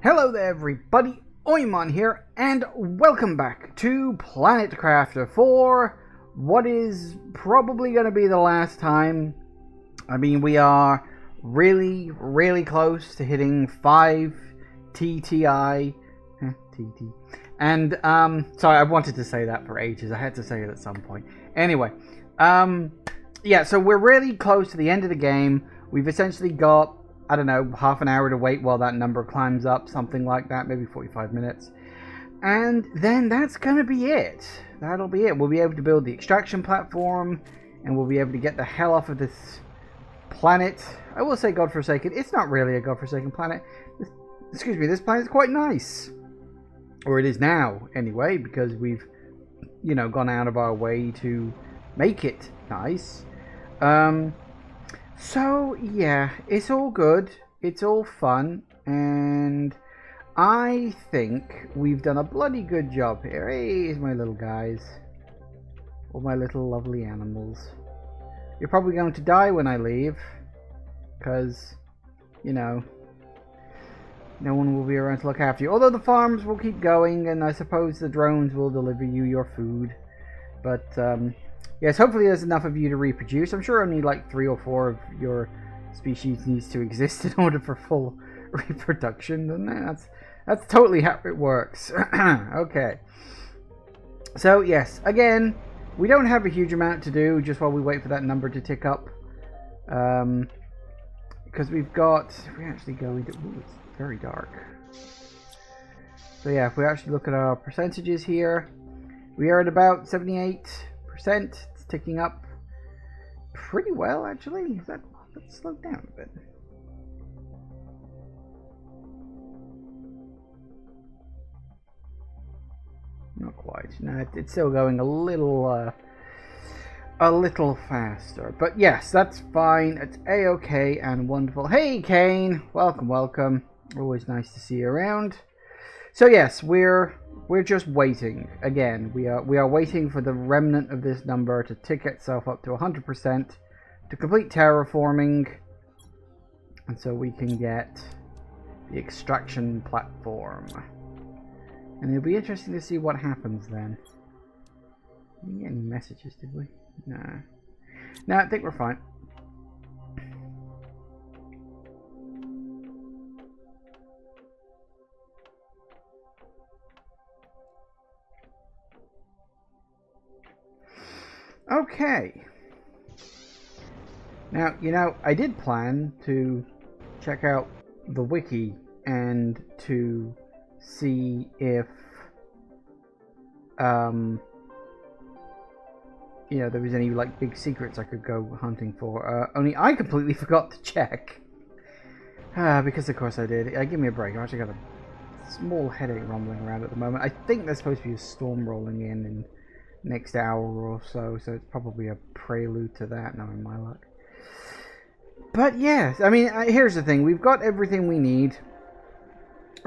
Hello there everybody, Oimon here, and welcome back to Planet Crafter for what is probably going to be the last time. I mean, we are really close to hitting 5 TTI. TT. And, sorry, I wanted to say that for ages. I had to say it at some point. Anyway, yeah, so we're really close to the end of the game. We've essentially got, I don't know, half an hour to wait while that number climbs up, something like that, maybe 45 minutes. And then that's going to be it. That'll be it. We'll be able to build the extraction platform, and we'll be able to get the hell off of this planet. I will say godforsaken. It's not really a godforsaken planet. Excuse me, this planet's quite nice. Or it is now, anyway, because we've, you know, gone out of our way to make it nice. So, yeah, it's all good, it's all fun, and I think we've done a bloody good job here. Hey, here's my little guys. All my little lovely animals. You're probably going to die when I leave, because, you know, no one will be around to look after you. Although the farms will keep going, and I suppose the drones will deliver you your food. But, yes, hopefully there's enough of you to reproduce. I'm sure only like 3 or 4 of your species needs to exist in order for full reproduction, doesn't it? That's totally how it works. Okay. So, yes, again, we don't have a huge amount to do just while we wait for that number to tick up. Because we've got... If we actually go into... Ooh, it's very dark. So, yeah, if we actually look at our percentages here, we are at about 78%. It's ticking up pretty well, actually. Let's slow down a bit. Not quite. No, it's still going a little faster. But yes, that's fine. It's a-okay and wonderful. Hey, Kane. Welcome. Always nice to see you around. So yes, we're just waiting. Again, we are waiting for the remnant of this number to tick itself up to 100% to complete terraforming, and so we can get the extraction platform. And it'll be interesting to see what happens then. We didn't get any messages, did we? No, I think we're fine. Okay. Now, you know, I did plan to check out the wiki and to see if, you know, there was any, like, big secrets I could go hunting for. Only I completely forgot to check. Because, of course, I did. Give me a break. I've actually got a small headache rumbling around at the moment. I think there's supposed to be a storm rolling in next hour or so, so it's probably a prelude to that, knowing my luck. But yes, I mean, here's the thing. We've got everything we need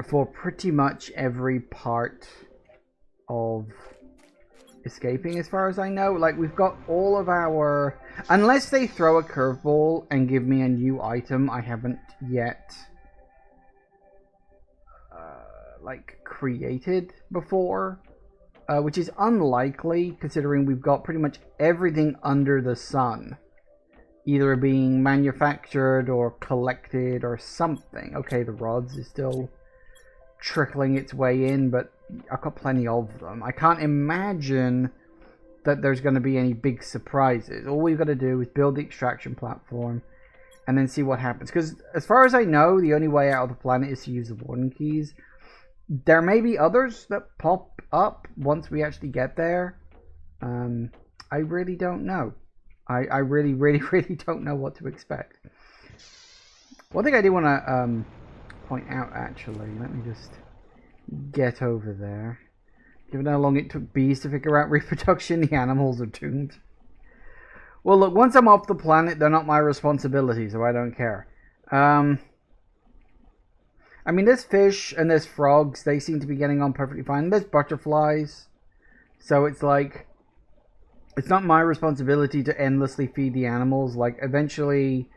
for pretty much every part of escaping, as far as I know. Like, we've got all of our... Unless they throw a curveball and give me a new item I haven't yet, like, created before. Which is unlikely, considering we've got pretty much everything under the sun either being manufactured or collected or something. Okay, the rods is still trickling its way in, but I've got plenty of them. I can't imagine that there's going to be any big surprises. All we've got to do is build the extraction platform and then see what happens. Because as far as I know, the only way out of the planet is to use the warden keys. There may be others that pop up once we actually get there. I really don't know. I really don't know what to expect. One thing I do want to point out, actually, let me just get over there. Given how long it took bees to figure out reproduction, the animals are doomed. Well, look, once I'm off the planet, they're not my responsibility, so I don't care. I mean, there's fish and there's frogs. They seem to be getting on perfectly fine. There's butterflies. So it's like, it's not my responsibility to endlessly feed the animals. Like, eventually,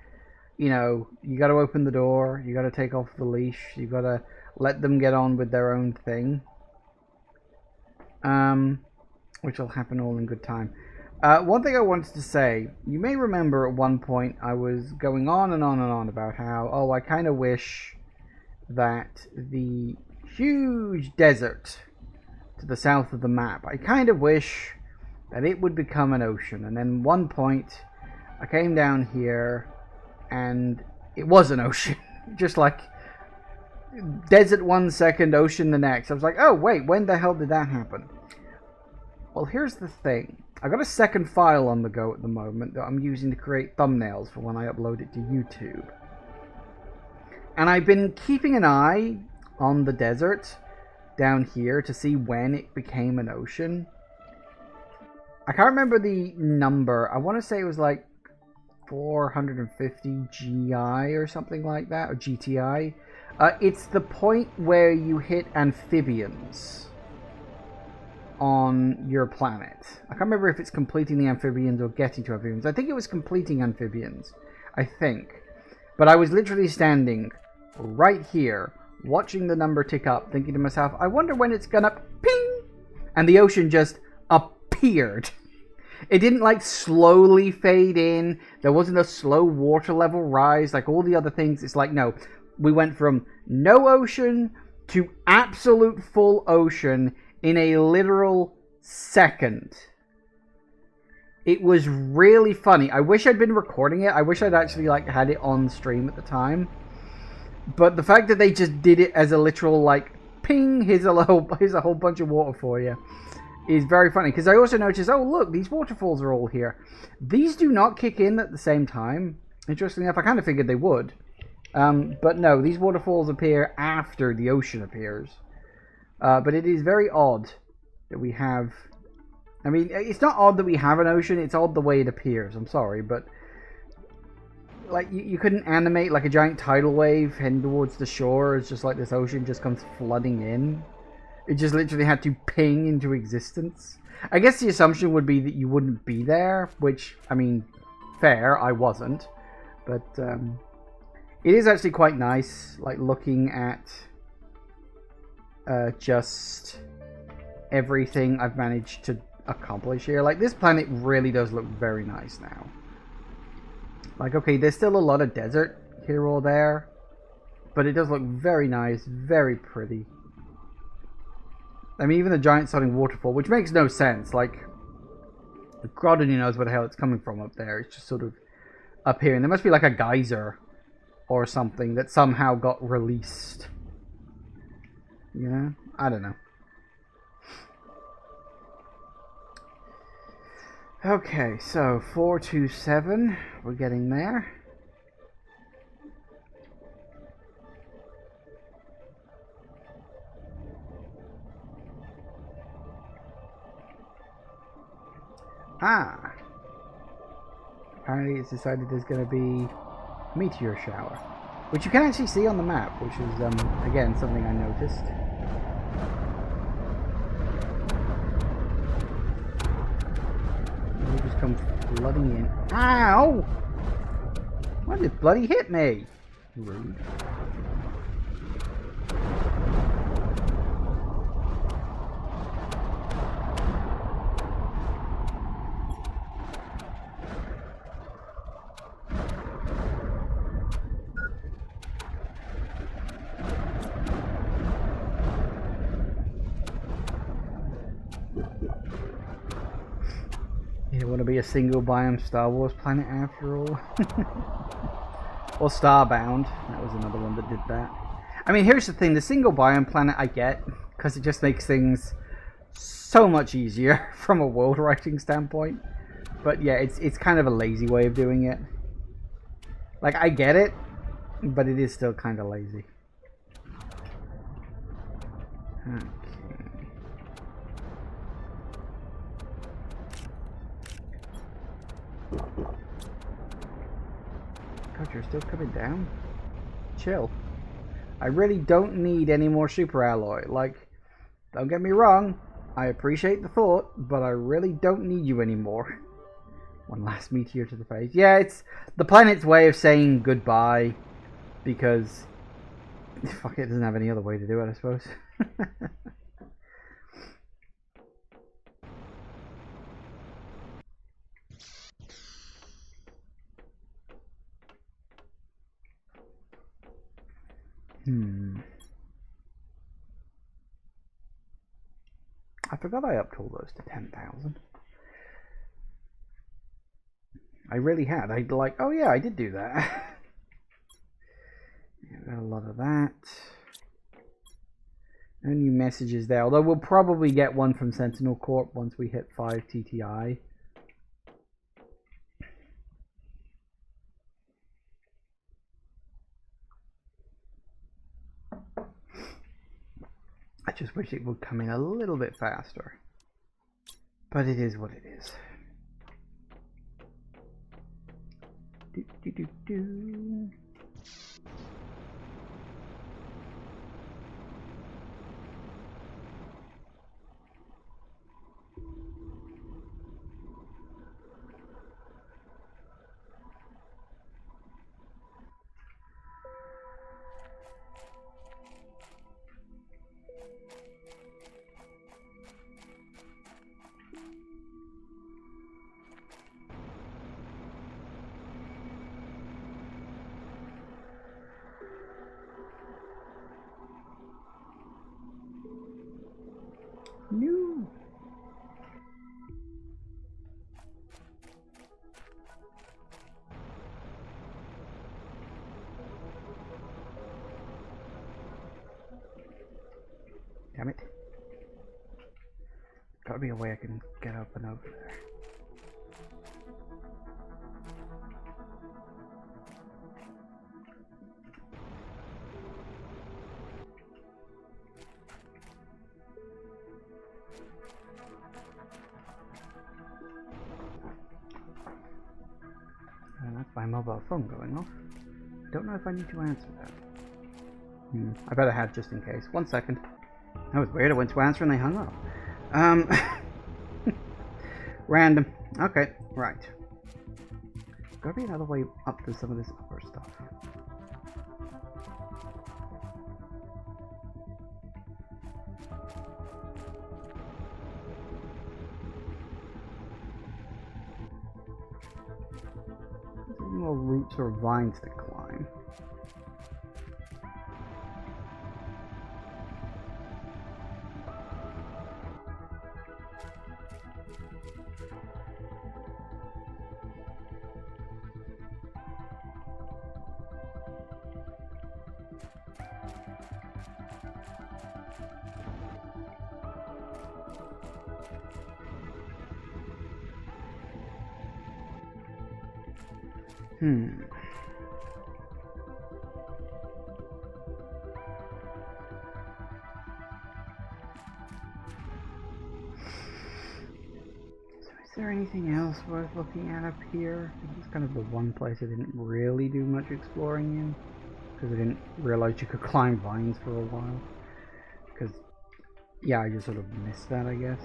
you know, you got to open the door. You got to take off the leash. You got to let them get on with their own thing. Which will happen all in good time. One thing I wanted to say, you may remember at one point I was going on and on and on about how, oh, I kind of wish that the huge desert to the south of the map, I kind of wish that it would become an ocean. And then one point I came down here and it was an ocean. Just like desert 1 second, ocean the next. I was like, oh wait, when the hell did that happen? Well, here's the thing. I got a second file on the go at the moment that I'm using to create thumbnails for when I upload it to YouTube. And I've been keeping an eye on the desert down here to see when it became an ocean. I can't remember the number. I want to say it was like 450 GI or something like that, or GTI. It's the point where you hit amphibians on your planet. I can't remember if it's completing the amphibians or getting to amphibians. I think it was completing amphibians. I think. But I was literally standing right here, watching the number tick up, thinking to myself, I wonder when it's gonna ping! And the ocean just appeared. It didn't like slowly fade in. There wasn't a slow water level rise like all the other things. It's like, no. We went from no ocean to absolute full ocean in a literal second. It was really funny. I wish I'd been recording it. I wish I'd actually like had it on stream at the time. But the fact that they just did it as a literal like ping, here's a whole bunch of water for you, is very funny. Because I also noticed, oh look, these waterfalls are all here. These do not kick in at the same time. Interestingly enough, I kind of figured they would. But no, these waterfalls appear after the ocean appears. But it is very odd that we have... I mean, it's not odd that we have an ocean, it's odd the way it appears. I'm sorry, but... Like, you couldn't animate like a giant tidal wave heading towards the shore. It's just like this ocean just comes flooding in. It just literally had to ping into existence. I guess the assumption would be that you wouldn't be there, which, I mean, fair, I wasn't. But, it is actually quite nice, like, looking at just everything I've managed to accomplish here. Like, this planet really does look very nice now. Like, okay, there's still a lot of desert here or there, but it does look very nice, very pretty. I mean, even the giant sounding waterfall, which makes no sense. Like, God only knows where the hell it's coming from up there. It's just sort of appearing. There must be like a geyser or something that somehow got released. You know? I don't know. Okay, so 427. We're getting there. Ah! Apparently it's decided there's going to be meteor shower, which you can actually see on the map, which is again something I noticed. They just come flooding in. Ow! Why did it bloody hit me? Rude. You don't want to be a single biome Star Wars planet after all. Or Starbound. That was another one that did that. I mean, here's the thing. The single biome planet I get, because it just makes things so much easier from a world writing standpoint. But yeah, it's kind of a lazy way of doing it. Like, I get it, but it is still kind of lazy. Okay. God, you're still coming down? Chill. I really don't need any more super alloy. Like, don't get me wrong, I appreciate the thought, but I really don't need you anymore. One last meteor to the face. Yeah, it's the planet's way of saying goodbye, because Fuck it, doesn't have any other way to do it, I suppose. I forgot I upped all those to 10,000. I really had. I'd like, oh yeah, I did do that. Yeah, got a lot of that. No new messages there, although we'll probably get one from Sentinel Corp once we hit 5 TTI. I just wish it would come in a little bit faster. But it is what it is. Do, do, do, do. No. Damn it. Gotta be a way I can get up and over there. That's my mobile phone going off. Don't know if I need to answer that. I better have just in case. 1 second. That was weird. I went to answer and they hung up. Random. Okay, right. Gotta be another way up to some of this upper stuff. Any more roots or vines to climb? Is there anything else worth looking at up here? This is kind of the one place I didn't really do much exploring in, because I didn't realize you could climb vines for a while. Because, yeah, I just sort of missed that, I guess.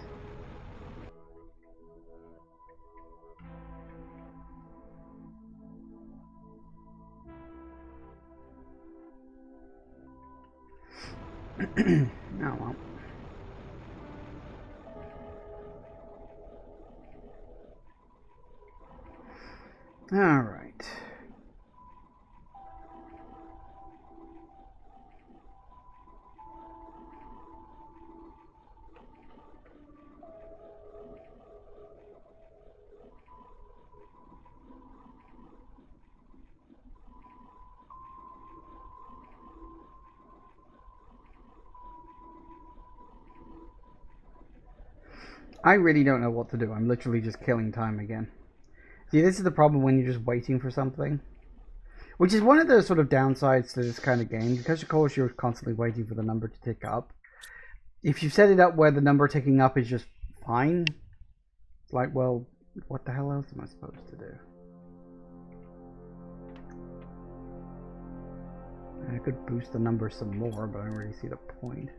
Oh well. Alright. I really don't know what to do. I'm literally just killing time again. See, this is the problem when you're just waiting for something. Which is one of the sort of downsides to this kind of game. Because of course you're constantly waiting for the number to tick up. If you set it up where the number ticking up is just fine, it's like, well, what the hell else am I supposed to do? I could boost the number some more, but I don't really see the point.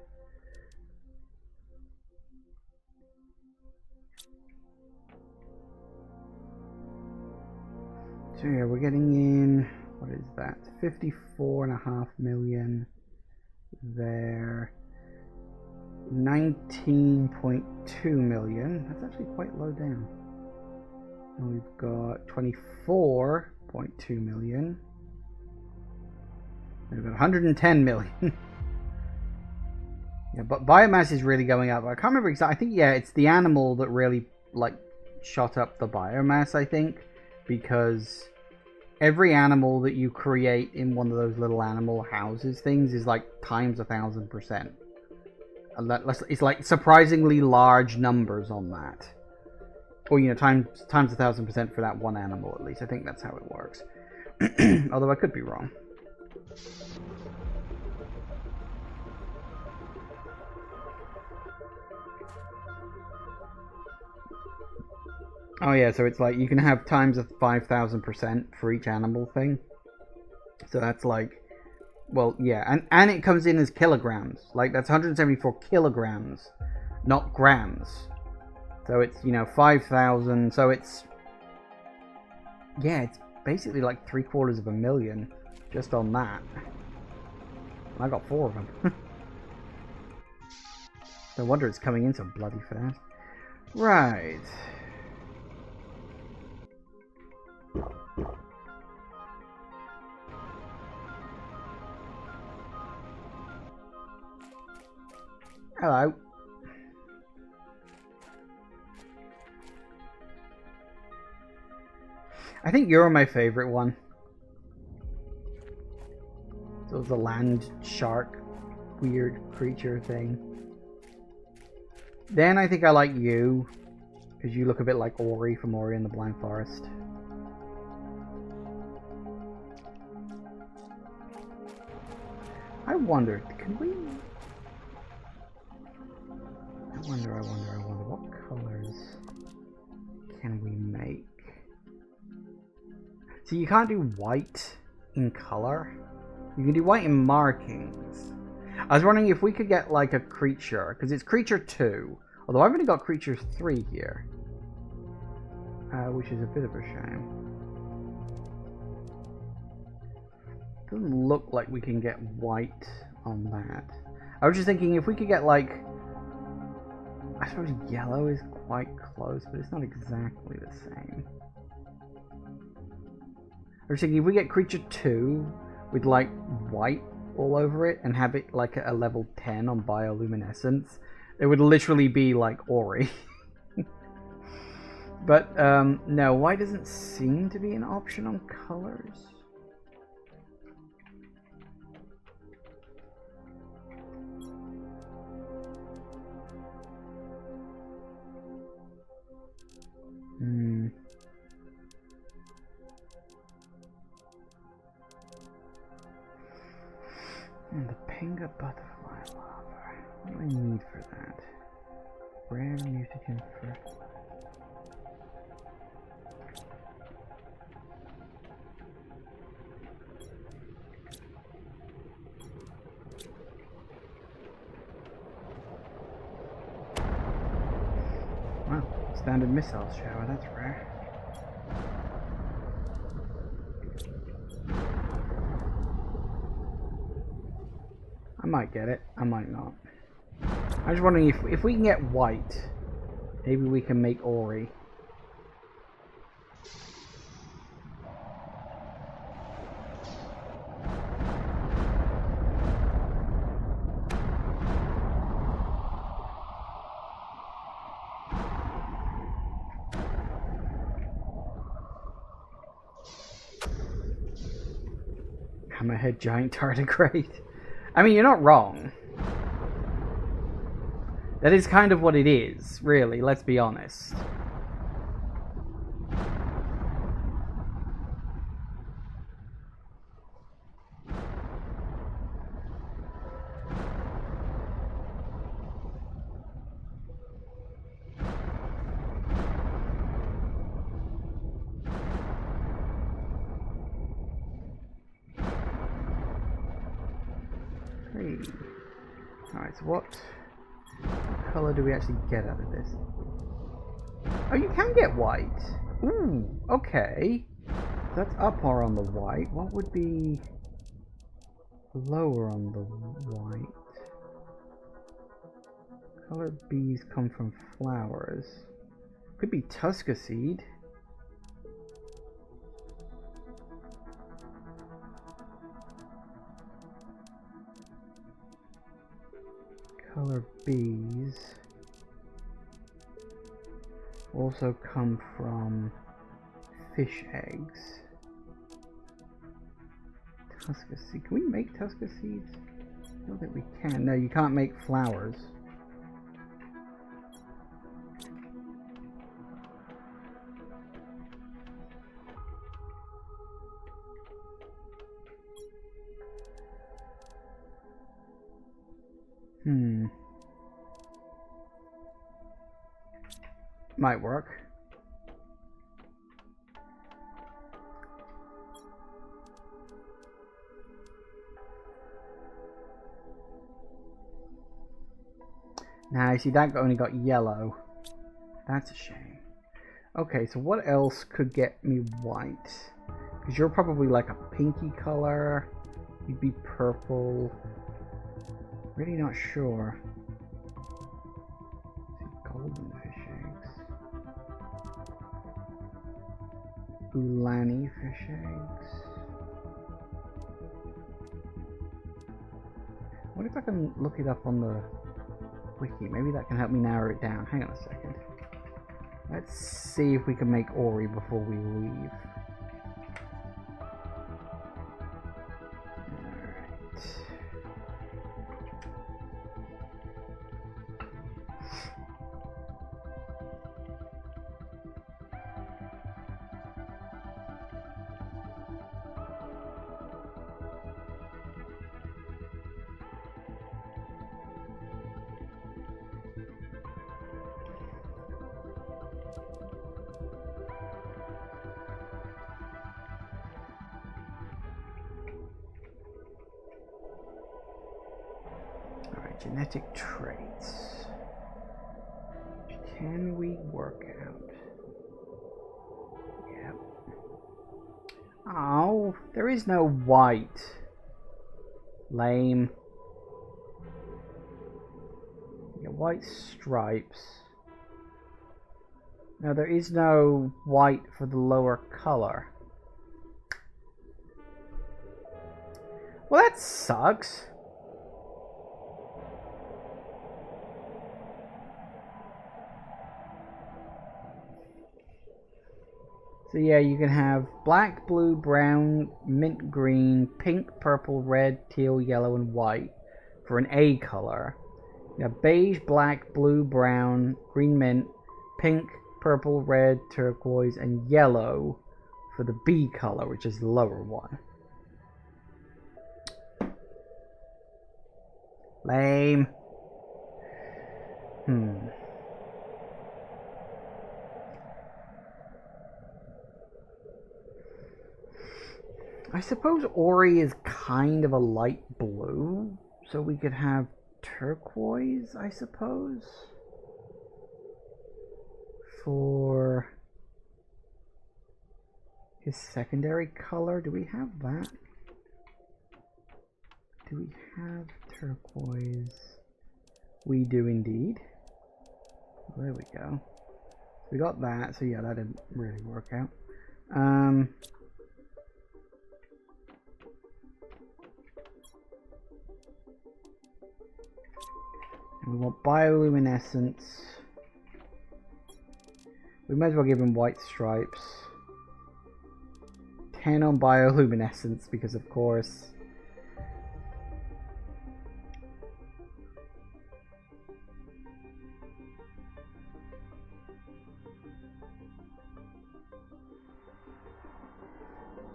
So yeah, we're getting in, what is that, 54.5 million. there. 19.2 million. That's actually quite low down. And we've got 24.2 million. And we've got 110 million. Yeah, but biomass is really going up. I can't remember exactly. I think, yeah, it's the animal that really, like, shot up the biomass, I think. Because every animal that you create in one of those little animal houses things is, like, times 1,000%. It's, like, surprisingly large numbers on that. Or, you know, times 1,000% for that one animal, at least. I think that's how it works. Although I could be wrong. Oh yeah, so it's like you can have times of 5,000% for each animal thing. So that's like, well, yeah, and it comes in as kilograms. Like that's 174 kilograms, not grams. So it's, you know, 5,000. So it's, yeah, it's basically like 750,000 just on that. I got 4 of them. No wonder it's coming in so bloody fast. Right. Hello. I think you're my favorite one. So the land shark weird creature thing. Then I think I like you, because you look a bit like Ori from Ori and the Blind Forest. I wonder, can we... I wonder, what colors can we make? See, you can't do white in color. You can do white in markings. I was wondering if we could get like a creature, because it's creature 2. Although I've only got creature 3 here. Which is a bit of a shame. Doesn't look like we can get white on that. I was just thinking if we could get like... I suppose yellow is quite close, but it's not exactly the same. I was thinking if we get creature 2 with like white all over it and have it like a level 10 on bioluminescence, it would literally be like Ori. But no, white doesn't seem to be an option on colors. And the Pinga butterfly larva. What do I need for that? Rare mutagen first. Wow, standard missile shower, that's rare. I might get it, I might not. I was wondering if we can get white, maybe we can make Ori. Hammerhead giant tardigrade. I mean, you're not wrong. That is kind of what it is, really, let's be honest. Alright, so what color do we actually get out of this? Oh, you can get white. Ooh, okay. That's up or on the white. What would be... lower on the white. Colored bees come from flowers. Could be Tusker seed. Colored bees also come from fish eggs. Tusker seed. Can we make Tusker seeds? I don't think we can. No, you can't make flowers. Might work. Now, you see that only got yellow. That's a shame. Okay, so what else could get me white? Because you're probably like a pinky color. You'd be purple. Really not sure. Golden fish eggs. Ulani fish eggs. What if I can look it up on the wiki? Maybe that can help me narrow it down. Hang on a second. Let's see if we can make Ori before we leave. Genetic traits. Can we work out? Yep. Oh, there is no white. Lame. Yeah, white stripes. No, there is no white for the lower color. Well, that sucks. So yeah, you can have black, blue, brown, mint green, pink, purple, red, teal, yellow, and white for an A color. You have beige, black, blue, brown, green mint, pink, purple, red, turquoise, and yellow for the B color, which is the lower one. Lame. I suppose Ori is kind of a light blue, so we could have turquoise, I suppose, for his secondary color. Do we have that? Do we have turquoise? We do indeed. There we go. We got that, so yeah, that didn't really work out. And we want bioluminescence. We might as well give him white stripes. 10 on bioluminescence, because of course.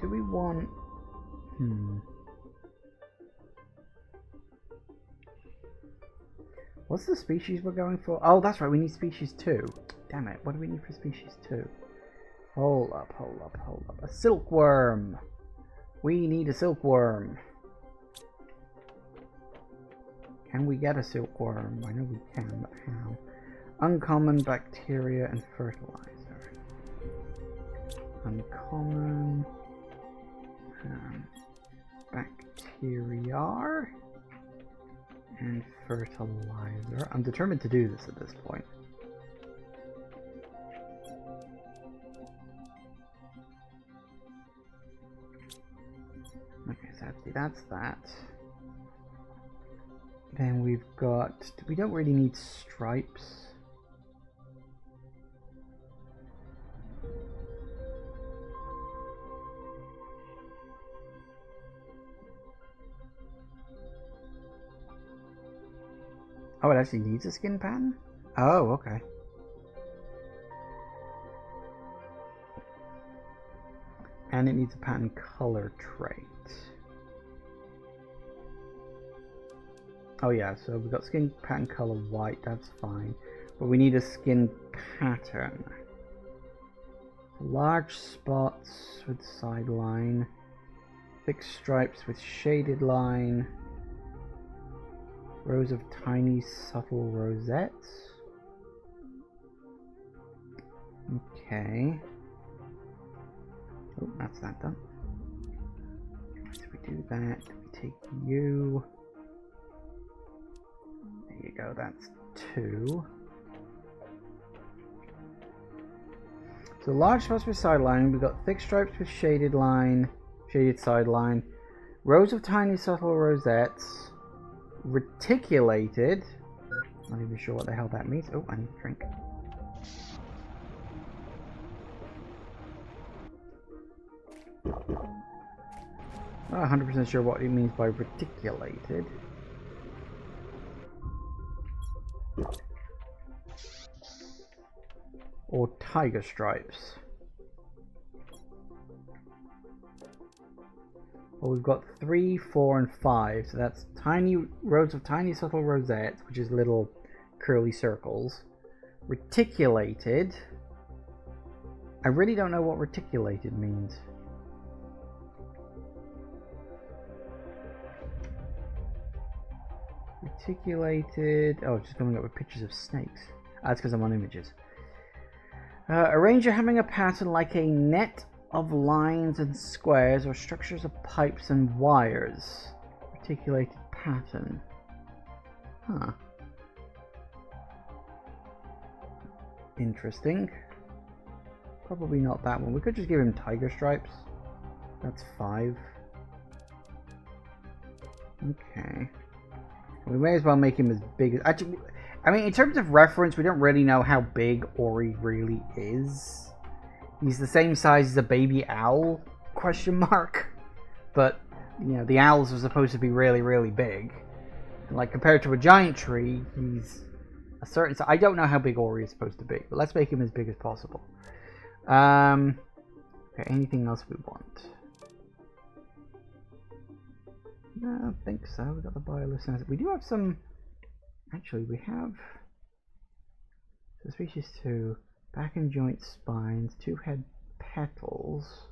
Do we want... What's the species we're going for? Oh, that's right, we need species 2. Damn it, what do we need for species 2? Hold up. A silkworm. We need a silkworm. Can we get a silkworm? I know we can, but how? Uncommon bacteria and fertilizer. Uncommon bacteria. Here we are. And fertilizer. I'm determined to do this at this point. Okay, so that's that. Then we've got... We don't really need stripes. Oh, it actually needs a skin pattern? Oh, okay. And it needs a pattern color trait. Oh yeah, so we've got skin pattern color white, that's fine. But we need a skin pattern. Large spots with side line. Thick stripes with shaded line. Rows of tiny subtle rosettes. Okay. Oh, that's that done. So we do that. We take you. There you go, that's 2. So large spots with sideline. We've got thick stripes with shaded line, shaded sideline. Rows of tiny subtle rosettes. Reticulated. Not even sure what the hell that means. Oh, I need a drink. Not 100% sure what it means by reticulated. Or tiger stripes. Well, we've got 3, 4, and 5, so that's tiny rows of tiny subtle rosettes, which is little curly circles. Reticulated. I really don't know what reticulated means. Reticulated. Oh, just coming up with pictures of snakes. That's because I'm on images. Arranger having a pattern like a net of lines and squares or structures of pipes and wires. Reticulated pattern. Huh. Interesting. Probably not that one. We could just give him tiger stripes. That's 5. Okay. We may as well make him as big as... Actually, I mean, in terms of reference, we don't really know how big Ori really is. He's the same size as a baby owl, question mark. But, you know, the owls are supposed to be really, really big. Like, compared to a giant tree, he's a certain size. I don't know how big Ori is supposed to be, but let's make him as big as possible. Okay, anything else we want? No, I don't think so. We got the bioluminescence. We do have some... Actually, we have... So species 2... Back and joint spines, 2 head petals.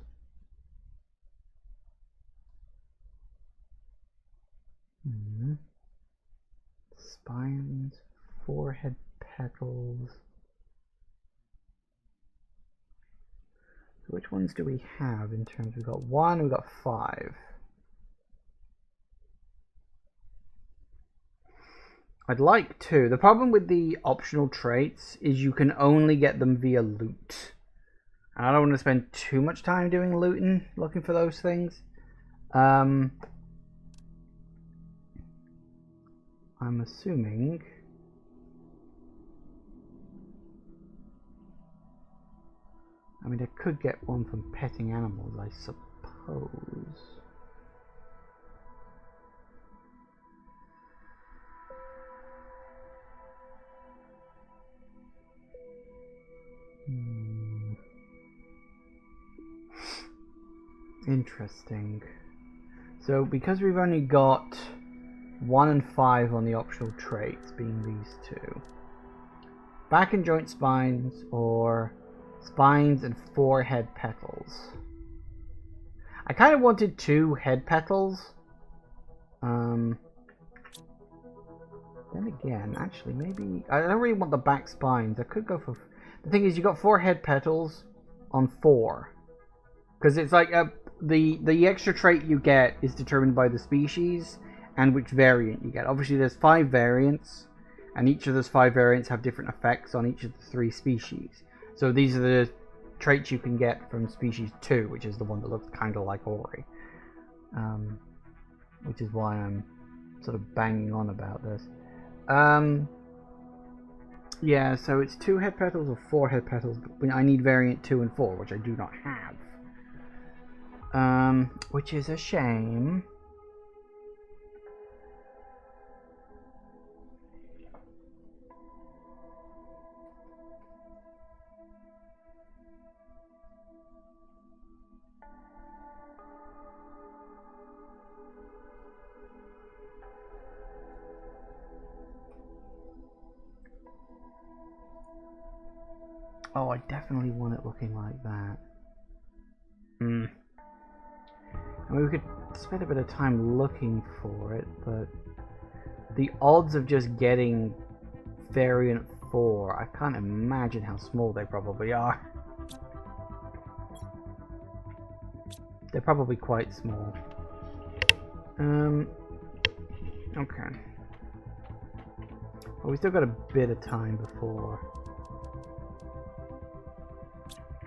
Spines, 4 head petals. So which ones do we have in terms? We've got 1, we've got 5. I'd like to. The problem with the optional traits is you can only get them via loot. And I don't want to spend too much time doing looting, looking for those things. I'm assuming... I mean, I could get one from petting animals, I suppose. Interesting. So because we've only got 1 and 5 on the optional traits, being these 2, back and joint spines or spines and 4 head petals. I kind of wanted 2 head petals. Then again, actually, maybe I don't really want the back spines. I could go for... The thing is, you got 4 head petals on 4. Because it's like the extra trait you get is determined by the species and which variant you get. Obviously, there's 5 variants, and each of those 5 variants have different effects on each of the 3 species. So these are the traits you can get from species 2, which is the one that looks kind of like Ori. Which is why I'm sort of banging on about this. Yeah, so it's 2 head petals or 4 head petals. I need variant 2 and 4, which I do not have. Which is a shame. Oh, I definitely want it looking like that. I mean, we could spend a bit of time looking for it, but the odds of just getting variant 4, I can't imagine how small they probably are. They're probably quite small. Okay. Well, we still got a bit of time before.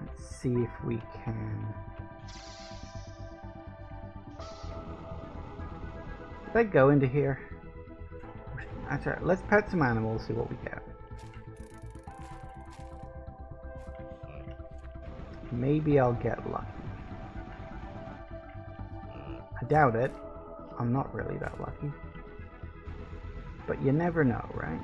Let's see if we can. Did I go into here? Actually, let's pet some animals, see what we get. Maybe I'll get lucky. I doubt it. I'm not really that lucky. But you never know, right?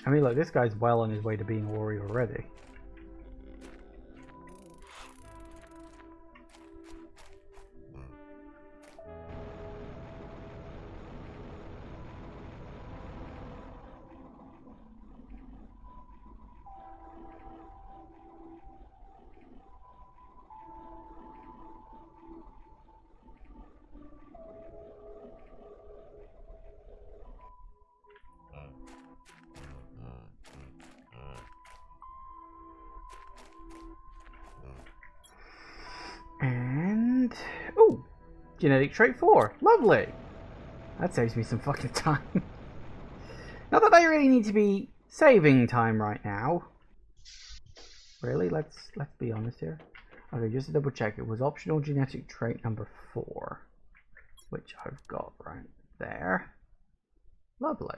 I mean, look, this guy's well on his way to being Ori already. And... ooh! Genetic trait 4. Lovely! That saves me some fucking time. Not that I really need to be saving time right now. Really? Let's be honest here. Okay, just to double check, it was optional genetic trait number 4. Which I've got right there. Lovely.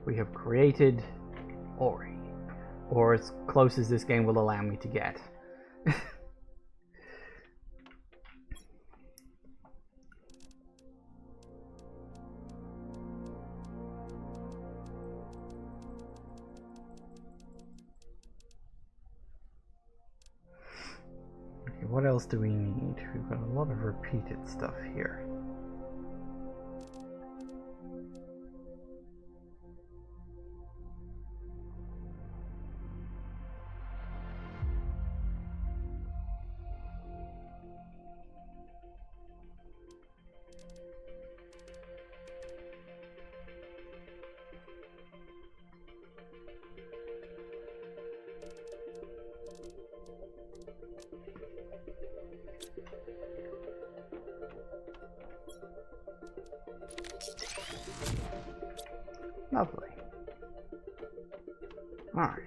We have created Ori. Or as close as this game will allow me to get. Okay, what else do we need? We've got a lot of repeated stuff here. Lovely. Alright.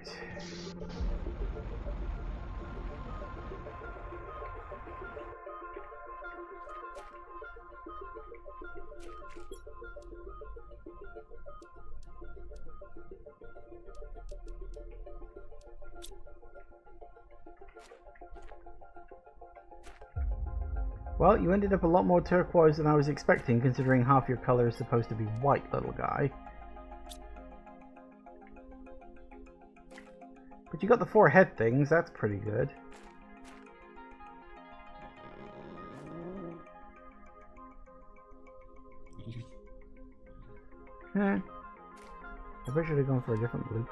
Well, you ended up a lot more turquoise than I was expecting, considering half your color is supposed to be white, little guy. But you got the 4 head things, that's pretty good. I wish I should have gone for a different blue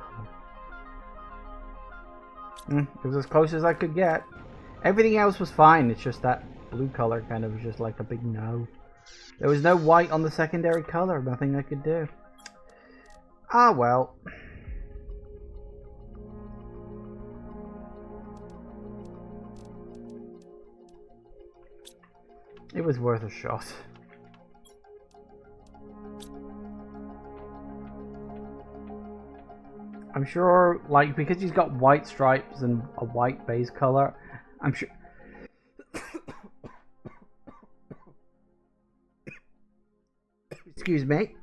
color. It was as close as I could get. Everything else was fine, it's just that blue color kind of was just like a big no. There was no white on the secondary color, nothing I could do. Ah well. It was worth a shot. I'm sure, like, because he's got white stripes and a white base color, I'm sure... Excuse me.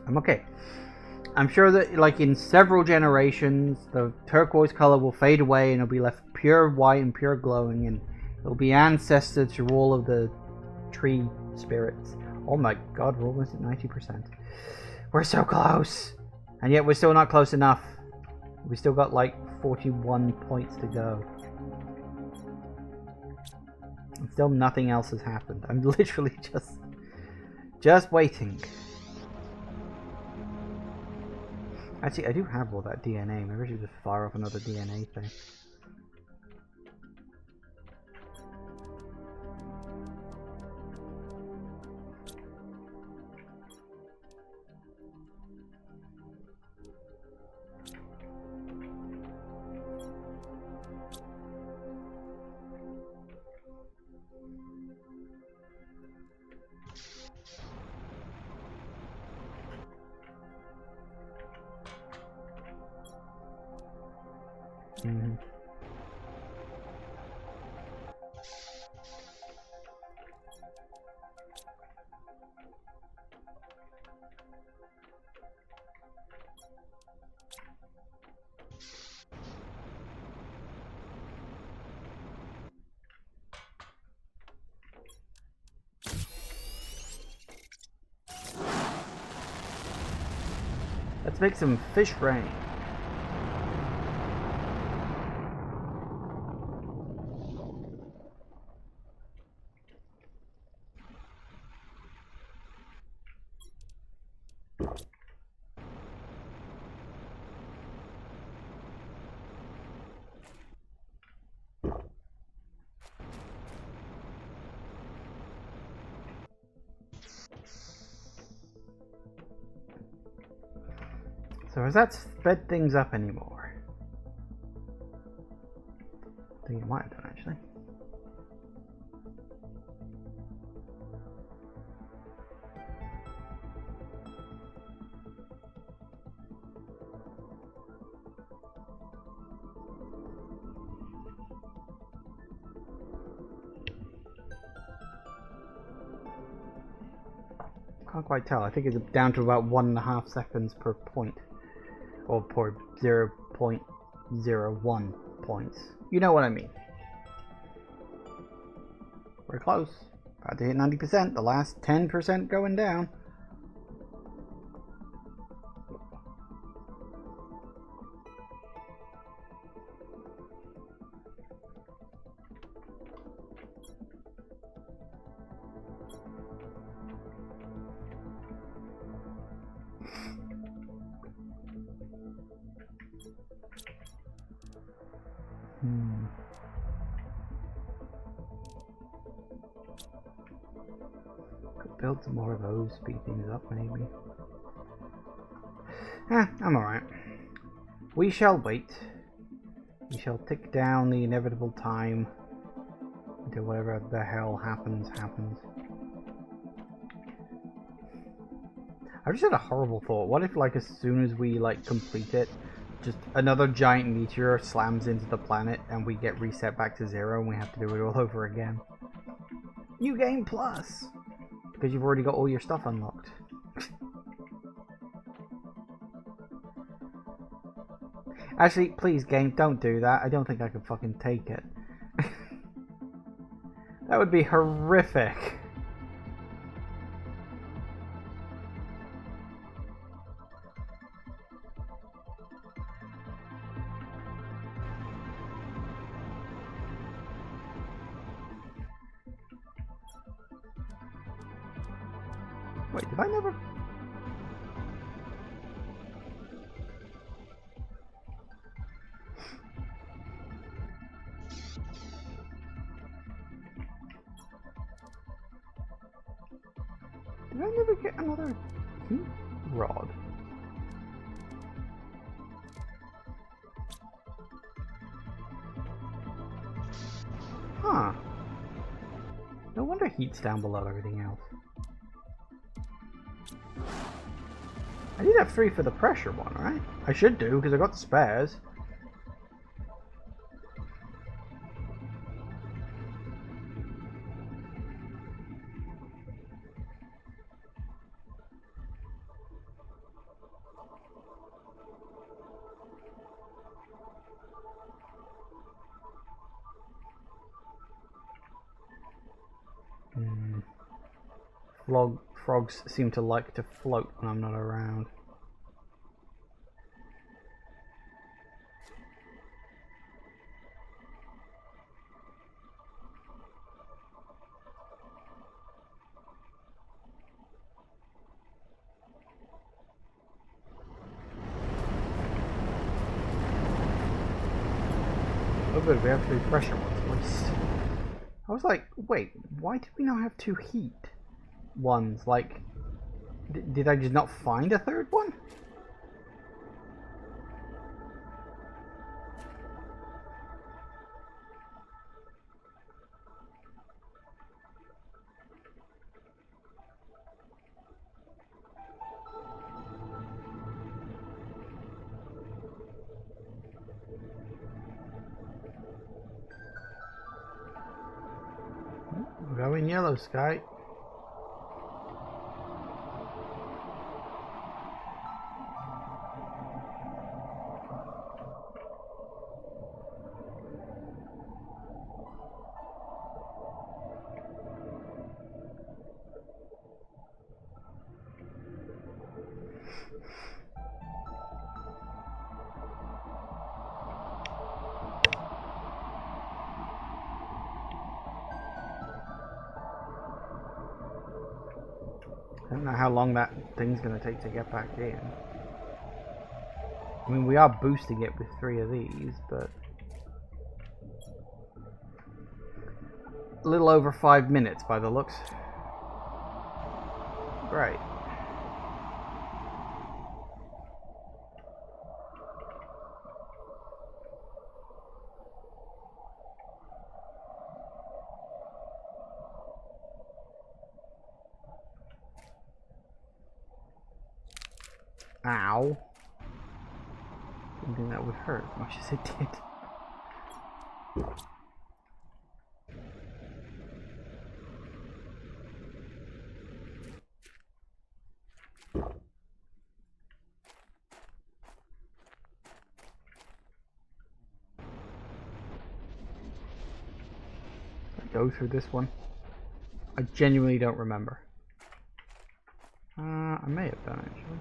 I'm okay. I'm sure that, like, in several generations, the turquoise color will fade away and it'll be left pure white and pure glowing, and it'll be ancestor to all of the tree spirits. Oh my god, we're almost at 90%. We're so close! And yet we're still not close enough. We still got like 41 points to go. And still nothing else has happened. I'm literally just waiting. Actually, I do have all that DNA. Maybe I should just fire off another DNA thing. Let's make some fish rain. So has that sped things up anymore? I think it might have done, actually. Can't quite tell. I think it's down to about 1.5 seconds per point. Or per 0.01 points. You know what I mean. We're close. About to hit 90%. The last 10% going down. Could build some more of those, speed things up maybe. I'm alright. We shall wait. We shall tick down the inevitable time until whatever the hell happens, happens. I just had a horrible thought. What if, like, as soon as we, like, complete it, just another giant meteor slams into the planet and we get reset back to 0 and we have to do it all over again? New game plus! Because you've already got all your stuff unlocked. Actually, please game, don't do that. I don't think I can fucking take it. That would be horrific. Wait, did I never... Did I never get another heat rod? Huh. No wonder heat's down below everything else. I need to have 3 for the pressure one, right? I should do, because I got the spares. Frogs seem to like to float when I'm not around. Oh good, we have 3 pressure ones at least. I was like, wait, why did we not have 2 heat ones? Like, did I just not find a 3rd one? Go in yellow, Sky. I don't know how long that thing's going to take to get back in. I mean, we are boosting it with 3 of these, but... a little over 5 minutes by the looks. Great. Ow. Didn't think that would hurt as much as it did. Go through this one. I genuinely don't remember. I may have done actually.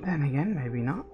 Then again, maybe not.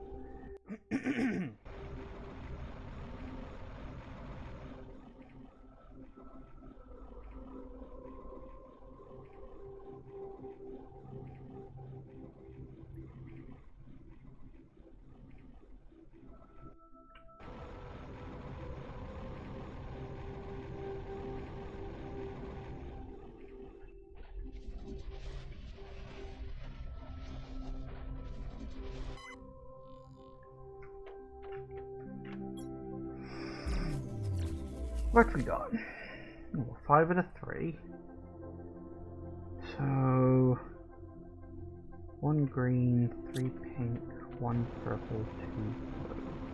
What we got? Oh, 5 and a 3. So 1 green, 3 pink, 1 purple, 2 blue.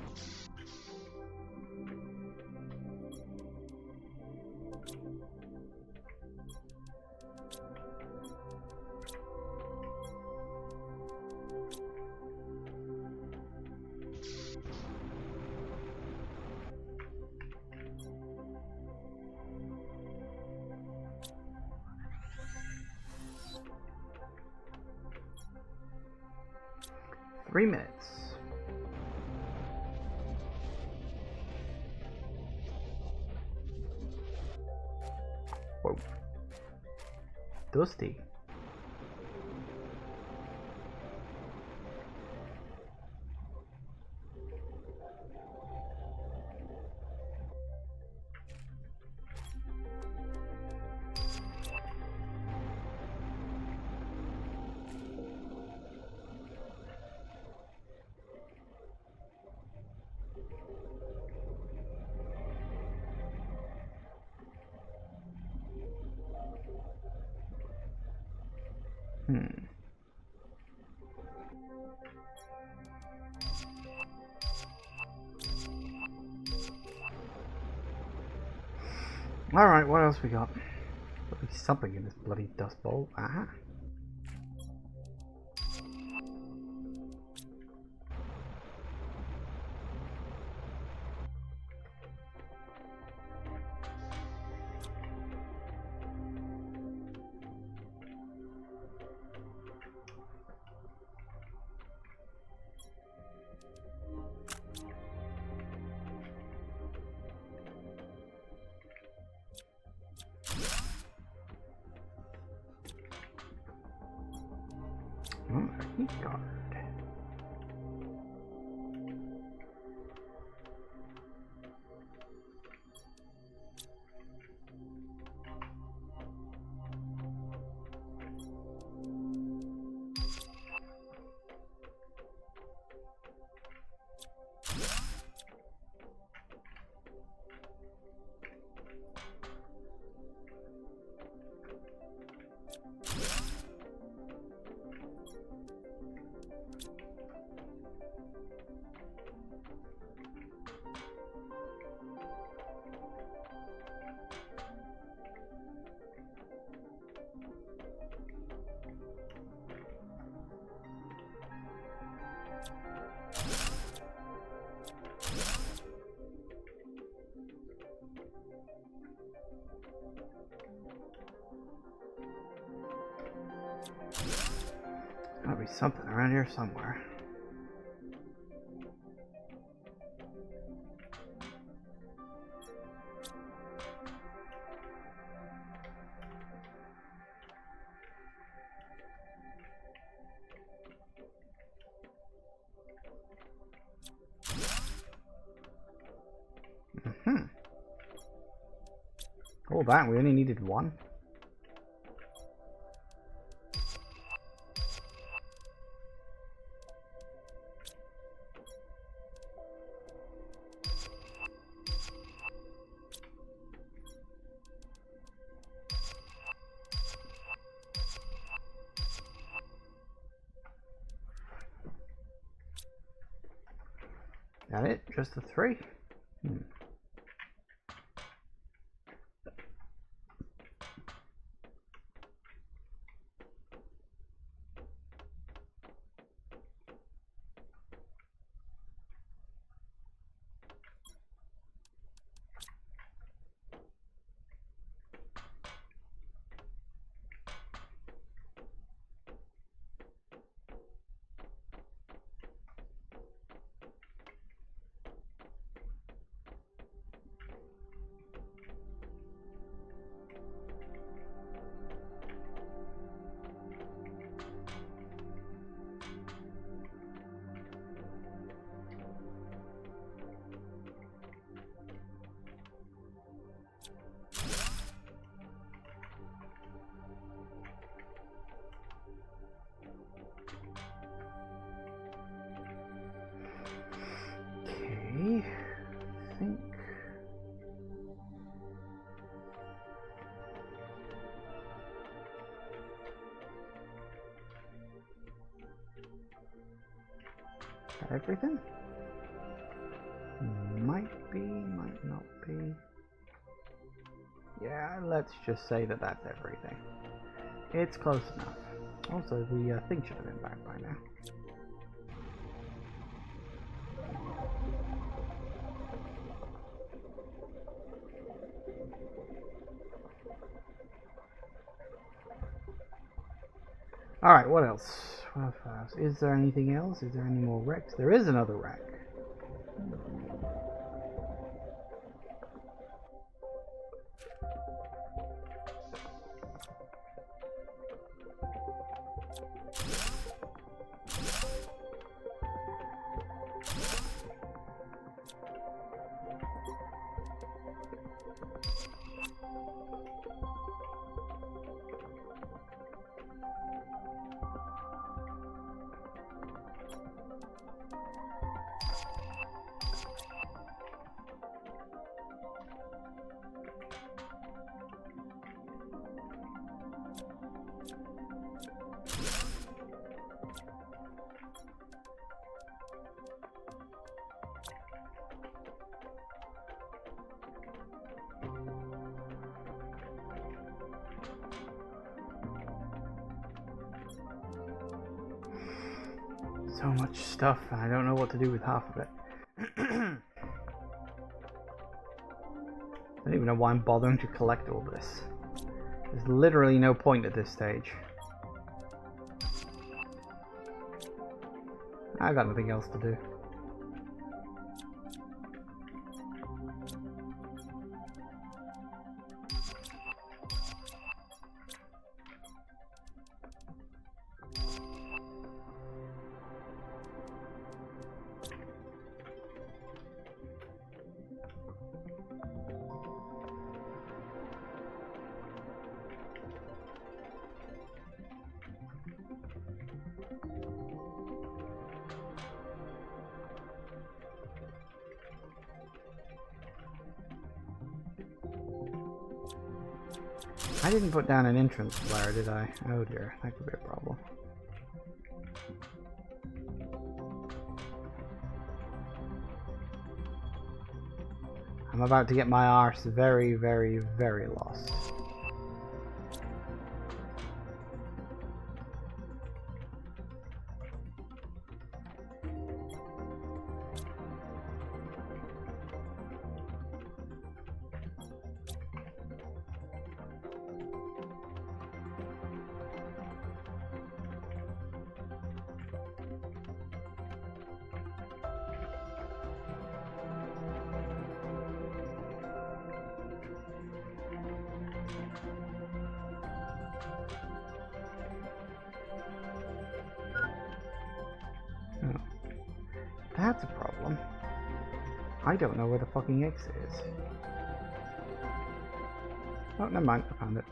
3 minutes. Whoa. Dusty. Alright, what else we got? There'll be something in this bloody dust bowl. Aha. Oh, a heat guard. Might be something around here somewhere. All that, we only needed one. That it? Just the 3? Okay, I think. Everything? Might be, might not be. Yeah, let's just say that that's everything. It's close enough. Also, the thing should have been back by now. Alright, what else? 12 hours. Is there anything else? Is there any more wrecks? There is another wreck. So much stuff, and I don't know what to do with half of it. I don't even know why I'm bothering to collect all this. There's literally no point at this stage. I've got nothing else to do. I didn't put down an entrance flare, did I? Oh dear, that could be a problem. I'm about to get my arse very, very, very lost. That's a problem. I don't know where the fucking exit is. Oh, never mind. I found it.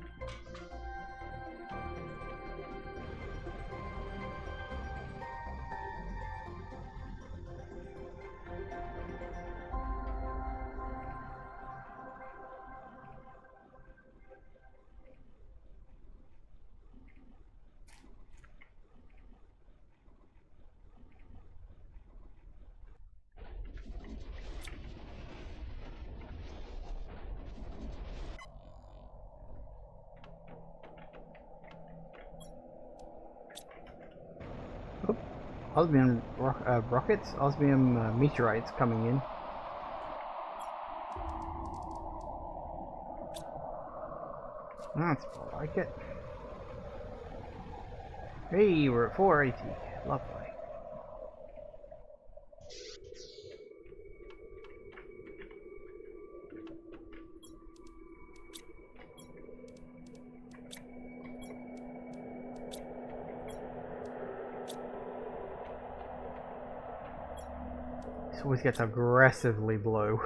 Osmium rockets, osmium meteorites coming in. That's more like it. Hey, we're at 480. Lovely. This always gets aggressively blue.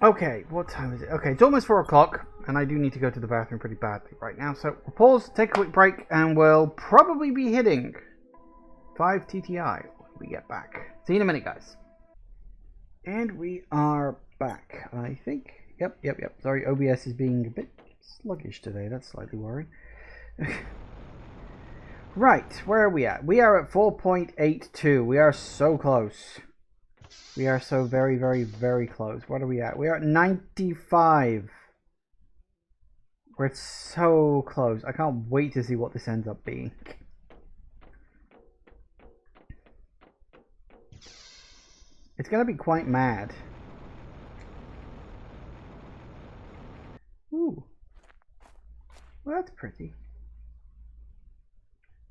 Okay, what time is it? Okay, it's almost 4 o'clock. And I do need to go to the bathroom pretty badly right now. So we'll pause, take a quick break, and we'll probably be hitting 5 TTI when we get back. See you in a minute, guys. And we are back, I think. Yep. Sorry, OBS is being a bit sluggish today. That's slightly worrying. Right, where are we at? We are at 4.82. We are so close. We are so very, very, very close. What are we at? We are at 95. We're so close. I can't wait to see what this ends up being. It's going to be quite mad. Ooh. Well, that's pretty.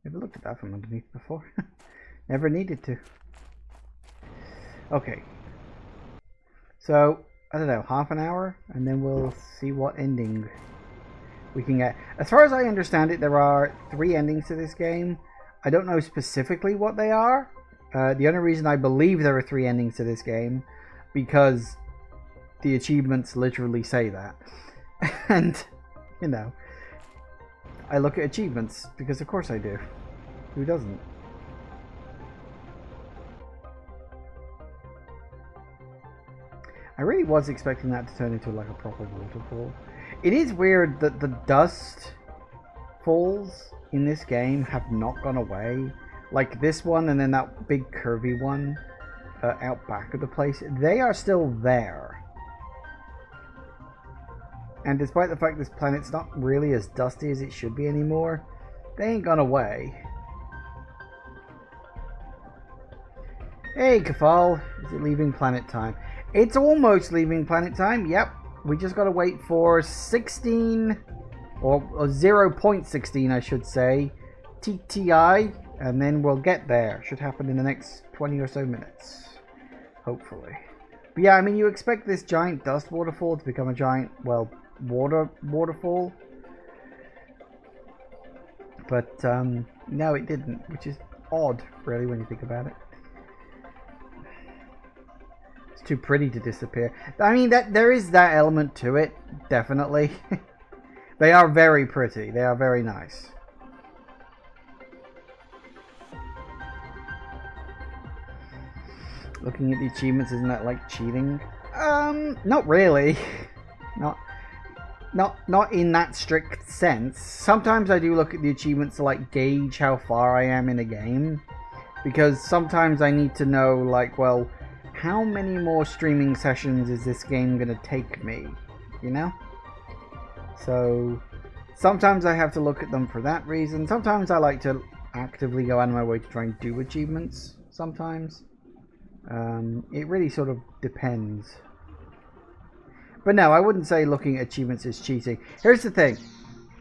Never looked at that from underneath before. Never needed to. Okay. So, I don't know, half an hour? And then we'll see what ending we can get. As far as I understand it, there are 3 endings to this game. I don't know specifically what they are. The only reason I believe there are 3 endings to this game, because the achievements literally say that. And, you know, I look at achievements, because of course I do. Who doesn't? I really was expecting that to turn into like a proper waterfall. It is weird that the dust falls in this game have not gone away. Like this one and then that big curvy one out back of the place. They are still there. And despite the fact this planet's not really as dusty as it should be anymore, they ain't gone away. Hey, Kafal. Is it leaving planet time? It's almost leaving planet time. Yep. We just got to wait for 16, or 0.16, I should say, TTI, and then we'll get there. Should happen in the next 20 or so minutes. Hopefully. But yeah, I mean, you expect this giant dust waterfall to become a giant, well, waterfall. But, no, it didn't, which is odd, really, when you think about it. Too pretty to disappear. I mean, that there is that element to it, definitely. They are very pretty. They are very nice. Looking at the achievements, isn't that like cheating? Not really. Not in that strict sense. Sometimes I do look at the achievements to like gauge how far I am in a game, because sometimes I need to know, like, well, how many more streaming sessions is this game going to take me, you know? So, sometimes I have to look at them for that reason. Sometimes I like to actively go out of my way to try and do achievements, sometimes. It really sort of depends. But no, I wouldn't say looking at achievements is cheating. Here's the thing.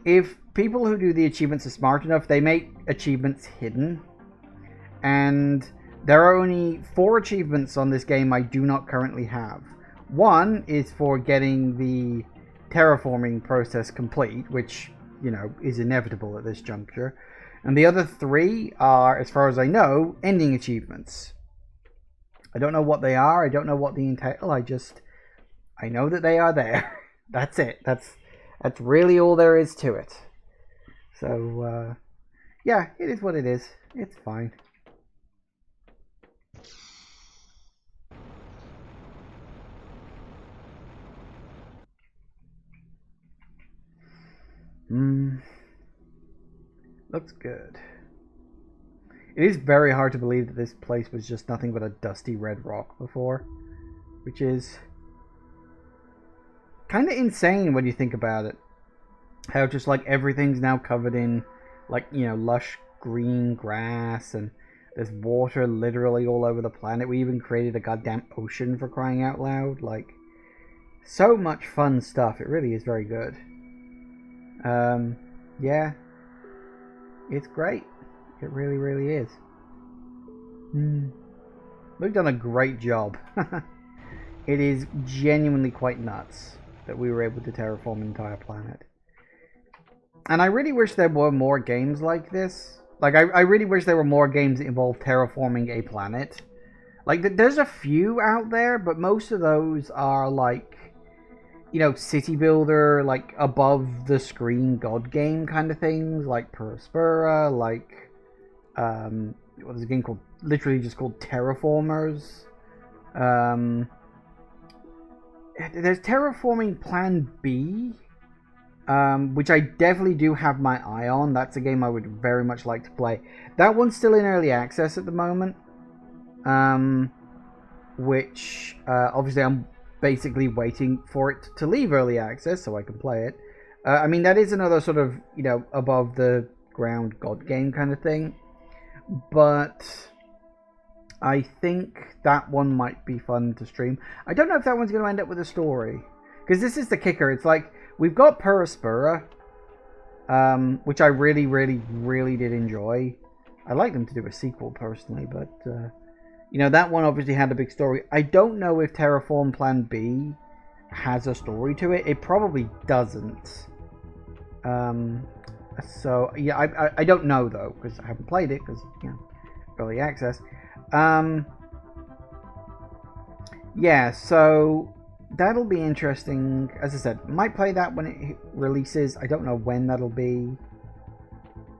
If people who do the achievements are smart enough, they make achievements hidden. And there are only 4 achievements on this game I do not currently have. One is for getting the terraforming process complete, which, you know, is inevitable at this juncture. And the other 3 are, as far as I know, ending achievements. I don't know what they are. I don't know what they entail. I know that they are there. That's it. That's really all there is to it. So, yeah, it is what it is. It's fine. Looks good. It is very hard to believe that this place was just nothing but a dusty red rock before, which is kind of insane when you think about it. How just like everything's now covered in, like, you know, lush green grass, and there's water literally all over the planet. We even created a goddamn ocean, for crying out loud. Like, so much fun stuff. It really is very good. Yeah, it's great. It really, really is. We've done a great job. It is genuinely quite nuts that we were able to terraform an entire planet. And I really wish there were more games like this. Like, I really wish there were more games that involve terraforming a planet. Like, there's a few out there, but most of those are like, you know, city builder, like above the screen god game kind of things, like Prospera, like what is a game called, literally just called Terraformers. There's Terraforming Plan B, which I definitely do have my eye on. That's a game I would very much like to play. That one's still in early access at the moment, which obviously I'm basically waiting for it to leave early access so I can play it. I mean, that is another sort of, you know, above the ground god game kind of thing, but I think that one might be fun to stream. I don't know if that one's going to end up with a story, because this is the kicker. It's like, we've got Perispera, which I really, really, really did enjoy. I'd like them to do a sequel personally, but you know, that one obviously had a big story. I don't know if Terraform Plan B has a story to it. It probably doesn't. So yeah, I don't know though, because I haven't played it, because, you know, early access. Yeah, so that'll be interesting. As I said, might play that when it releases. I don't know when that'll be.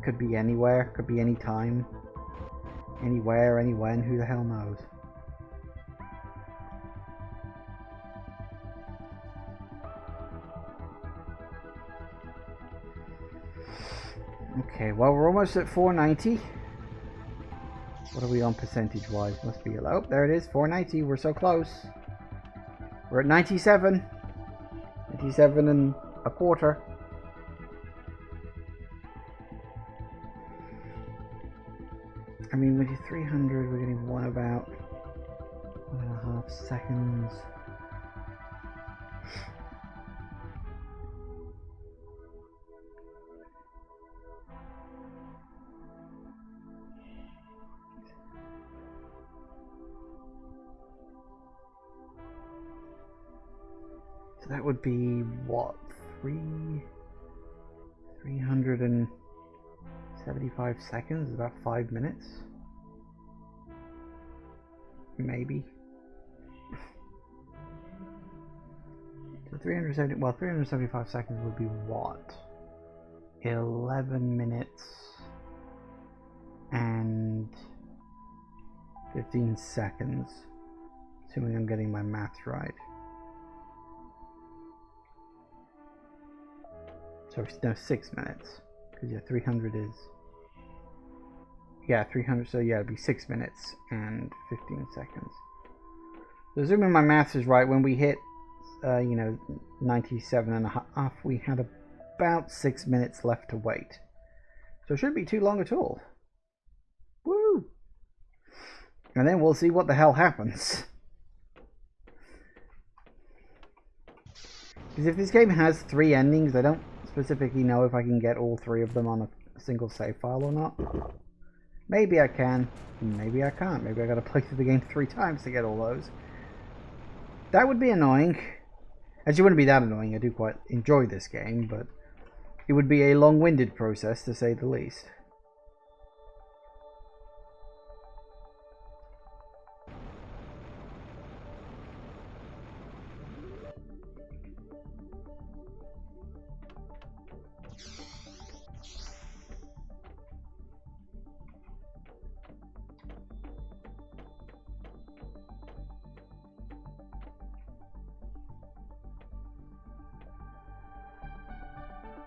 Could be anywhere, could be any time, anywhere, any when, who the hell knows. Okay, well, we're almost at 490. What are we on percentage wise? Must be low. Oh, there it is, 490. We're so close. We're at 97. 97 and a quarter. I mean, with your 300, we're getting one about 1.5 seconds. So that would be what, 375 seconds, about 5 minutes, maybe. So 375 seconds would be what, 11 minutes and 15 seconds, assuming I'm getting my maths right. So no, 6 minutes, because yeah, 300 is, yeah, 300, so yeah, it'd be 6 minutes and 15 seconds. So assuming my maths is right, when we hit, you know, 97 and a half, we had about 6 minutes left to wait. So it shouldn't be too long at all. Woo! And then we'll see what the hell happens. Because if this game has 3 endings, I don't specifically know if I can get all 3 of them on a single save file or not. Maybe I can, maybe I can't. Maybe I gotta play through the game 3 times to get all those. That would be annoying. Actually, it wouldn't be that annoying. I do quite enjoy this game, but it would be a long-winded process, to say the least.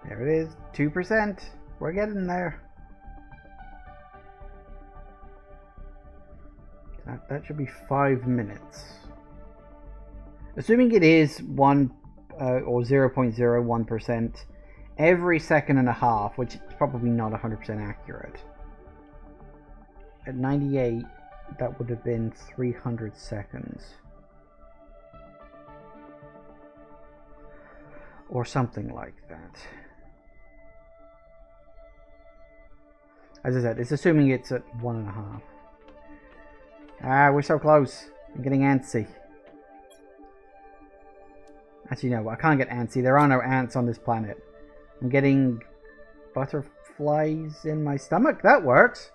There it is, 2%. We're getting there. That should be 5 minutes. Assuming it is 1 or 0.01% every second and a half, which is probably not 100% accurate. At 98, that would have been 300 seconds. Or something like that. As I said, it's assuming it's at 1.5. Ah, we're so close. I'm getting antsy. Actually, no, I can't get antsy. There are no ants on this planet. I'm getting butterflies in my stomach. That works.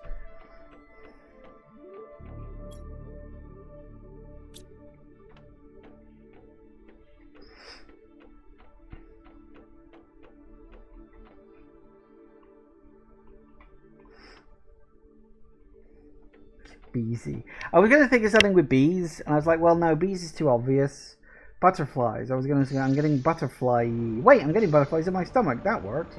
Beesy. I was going to think of something with bees, and I was like, well, no, bees is too obvious. Butterflies. I was going to say, I'm getting butterfly... Wait, I'm getting butterflies in my stomach. That works.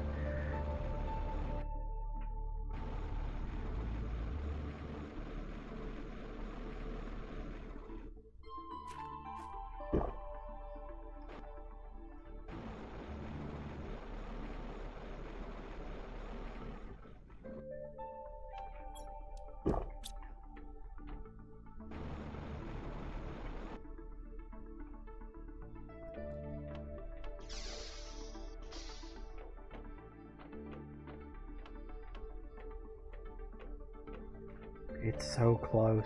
It's so close.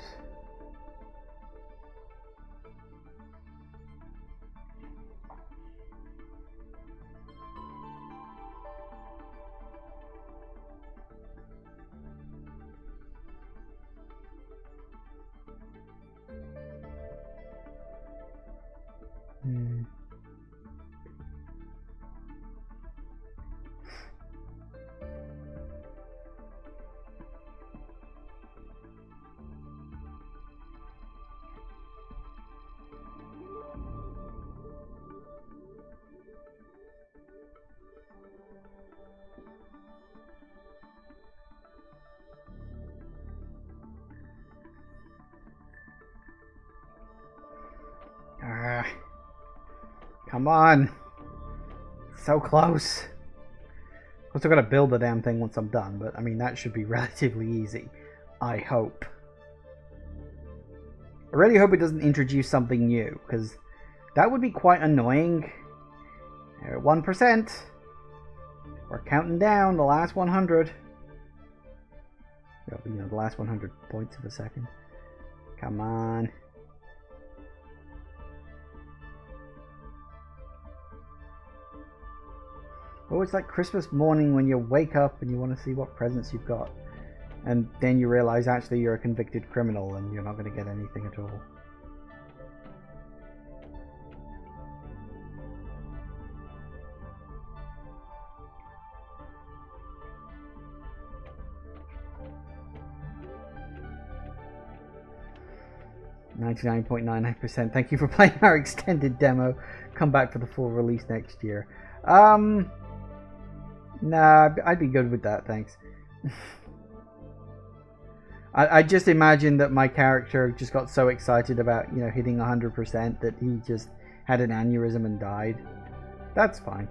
Come on. So close. I'm still gotta build the damn thing once I'm done, but I mean, that should be relatively easy. I hope. I really hope it doesn't introduce something new, because that would be quite annoying. 1%. We're counting down the last 100. You know, the last 100 points of a second. Come on. Oh, it's like Christmas morning when you wake up and you want to see what presents you've got. And then you realize actually you're a convicted criminal and you're not going to get anything at all. .99%. Thank you for playing our extended demo. Come back for the full release next year. Nah, I'd be good with that, thanks. I just imagine that my character just got so excited about, you know, hitting 100% that he just had an aneurysm and died. That's fine.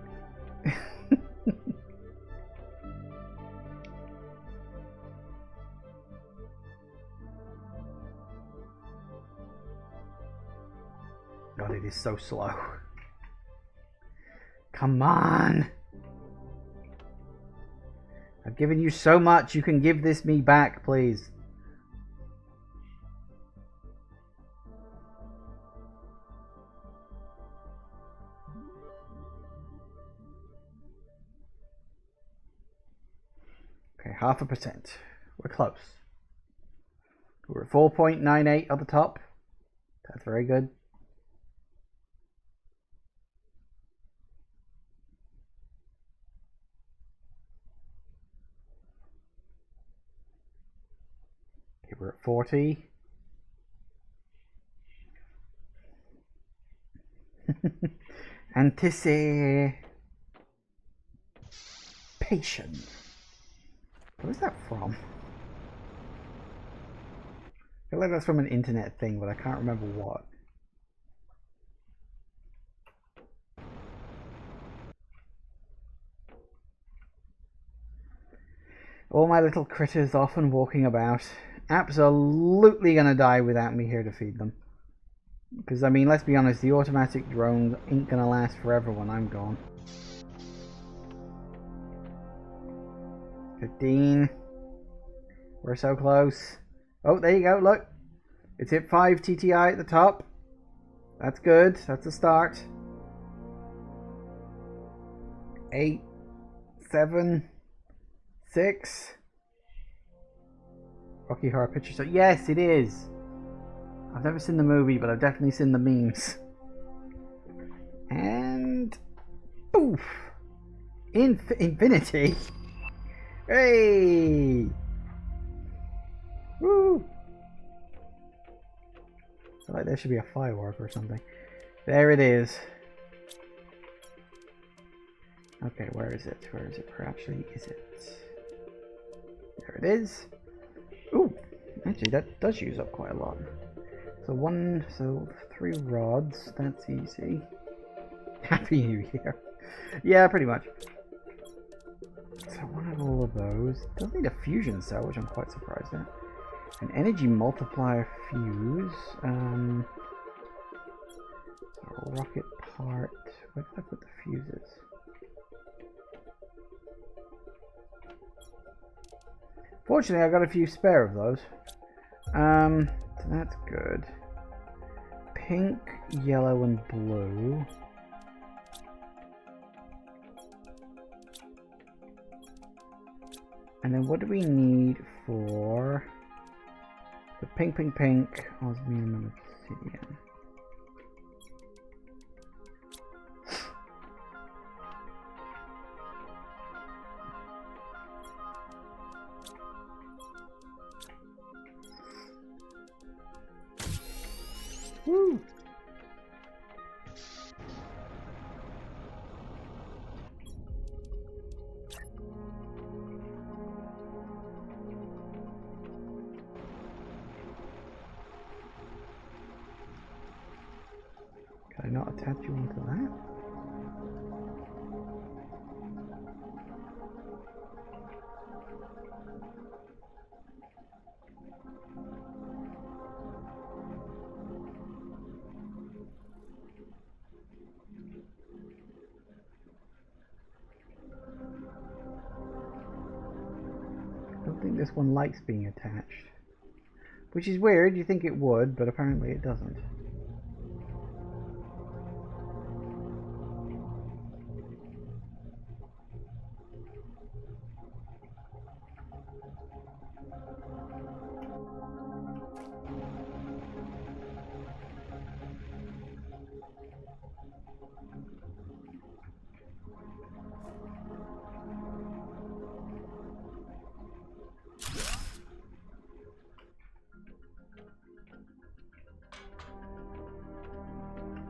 God, it is so slow. Come on! I've given you so much, you can give this me back, please. Okay, 0.5%. We're close. We're at 4.98 at the top. That's very good. We're at 40. Anticipation. Where's that from? I feel like that's from an internet thing, but I can't remember what. All my little critters off and walking about. Absolutely gonna die without me here to feed them. Because, I mean, let's be honest, the automatic drones ain't gonna last forever when I'm gone. 15. We're so close. Oh, there you go, look. It's hit 5 TTI at the top. That's good, that's a start. 8, 7, 6. Rocky Horror Picture Show. Yes, it is. I've never seen the movie, but I've definitely seen the memes. And poof! Infinity. Hey! Woo! feel like there should be a firework or something. There it is. Okay, where is it? Where is it? Where actually is it? There it is. Ooh, actually that does use up quite a lot. So 3 rods, that's easy. Happy New Year. Yeah, pretty much. So one of all of those. Doesn't need a fusion cell, which I'm quite surprised at. An energy multiplier fuse. So a rocket part. Where did I put the fuses? Fortunately, I got a few spare of those. So that's good. Pink, yellow, and blue. And then what do we need for the pink, osmium, and obsidian? Woo! Can I not attach you onto that? I don't think this one likes being attached. Which is weird, you think it would, but apparently it doesn't.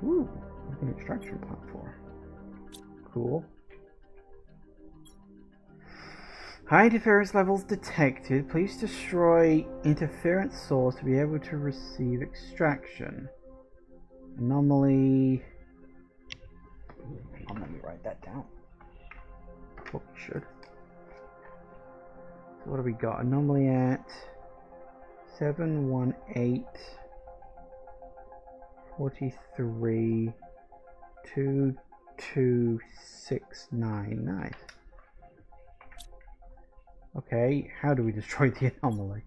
Ooh, like an extraction platform. Cool. High interference levels detected. Please destroy interference source to be able to receive extraction. Anomaly. Let me write that down. Oh, we should. So what do we got? Anomaly at 718. 43 2269. Nice. Okay, how do we destroy the anomaly?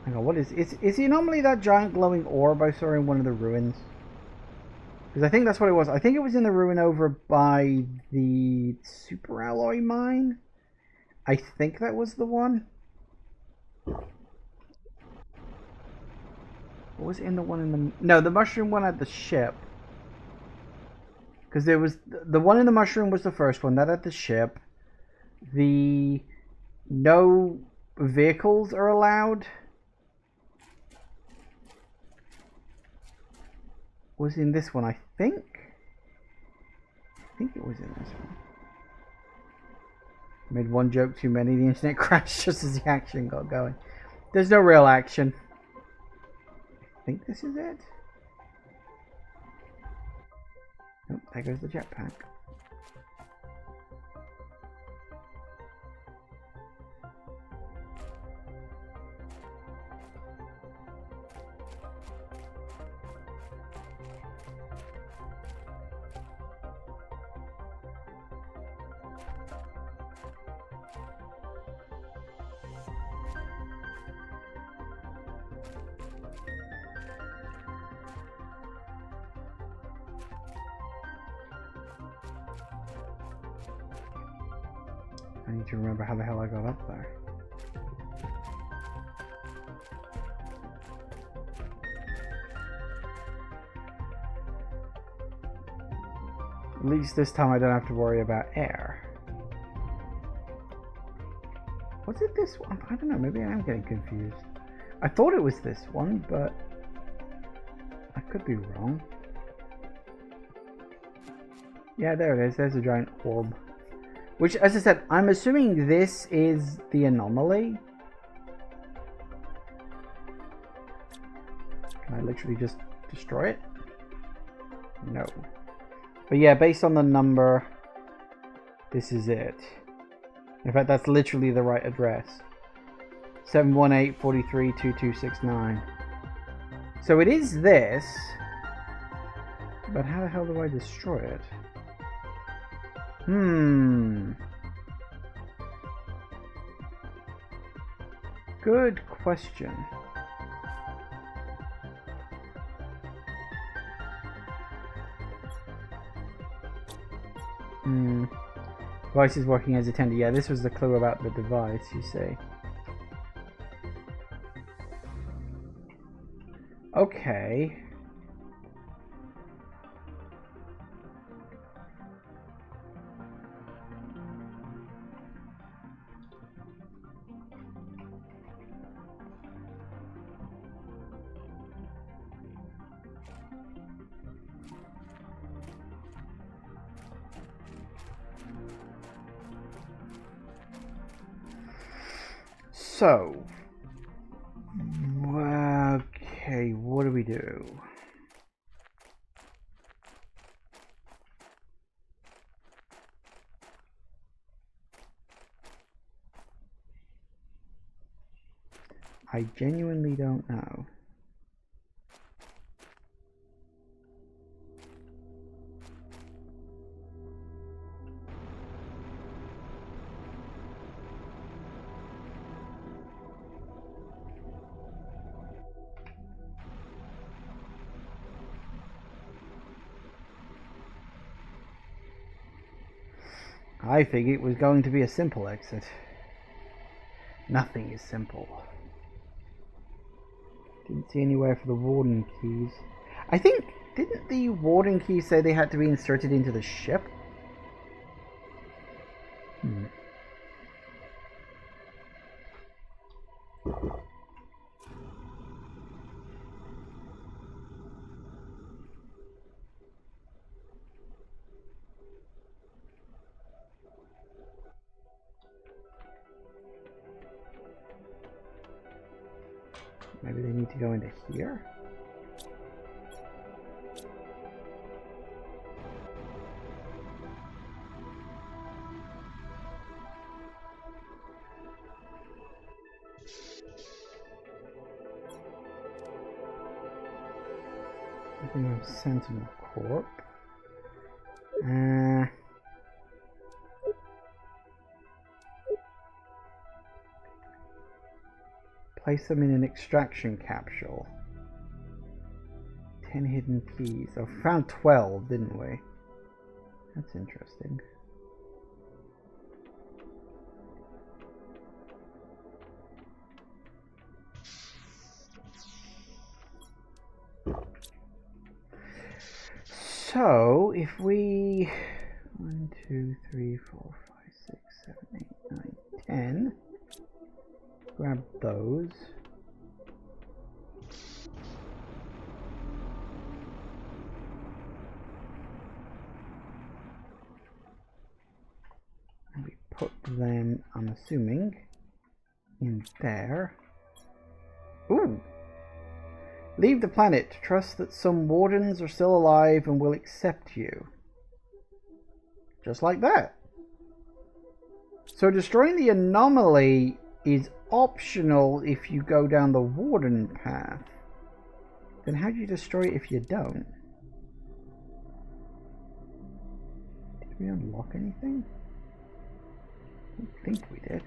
Hang on, what is the anomaly that giant glowing orb I saw in one of the ruins? Because I think that's what it was. I think it was in the ruin over by the super alloy mine. I think that was the one. What was in the one in the... No, the mushroom one at the ship. Because there was... The one in the mushroom was the first one. That at the ship. The... No vehicles are allowed. Was in this one, I think. I think it was in this one. Made one joke too many. The internet crashed just as the action got going. There's no real action. I think this is it. Oh, there goes the jetpack. I need to remember how the hell I got up there. At least this time I don't have to worry about air. Was it this one? I don't know, maybe I am getting confused. I thought it was this one, but I could be wrong. Yeah, there it is. There's a giant orb. Which, as I said, I'm assuming this is the anomaly. Can I literally just destroy it? No. But yeah, based on the number, this is it. In fact, that's literally the right address. 718-43-2269. So it is this. But how the hell do I destroy it? Good question. Device is working as intended. Yeah, this was the clue about the device, you say. Okay. So, okay, what do we do? I genuinely don't know. I figured it was going to be a simple exit. Nothing is simple. Didn't see anywhere for the warden keys. I think, didn't the warden keys say they had to be inserted into the ship? Maybe they need to go into here? I think we have Sentinel Corp. Place them in an extraction capsule. 10 hidden keys. Oh, we found 12, didn't we? That's interesting. So, if we... 1, 2, 3, 4, 5, 6, 7, 8, 9, 10... Grab those. And we put them, I'm assuming, in there. Ooh! Leave the planet. Trust that some wardens are still alive and will accept you. Just like that. So destroying the anomaly is optional if you go down the warden path. Then how do you destroy it if you don't? Did we unlock anything? I don't think we did.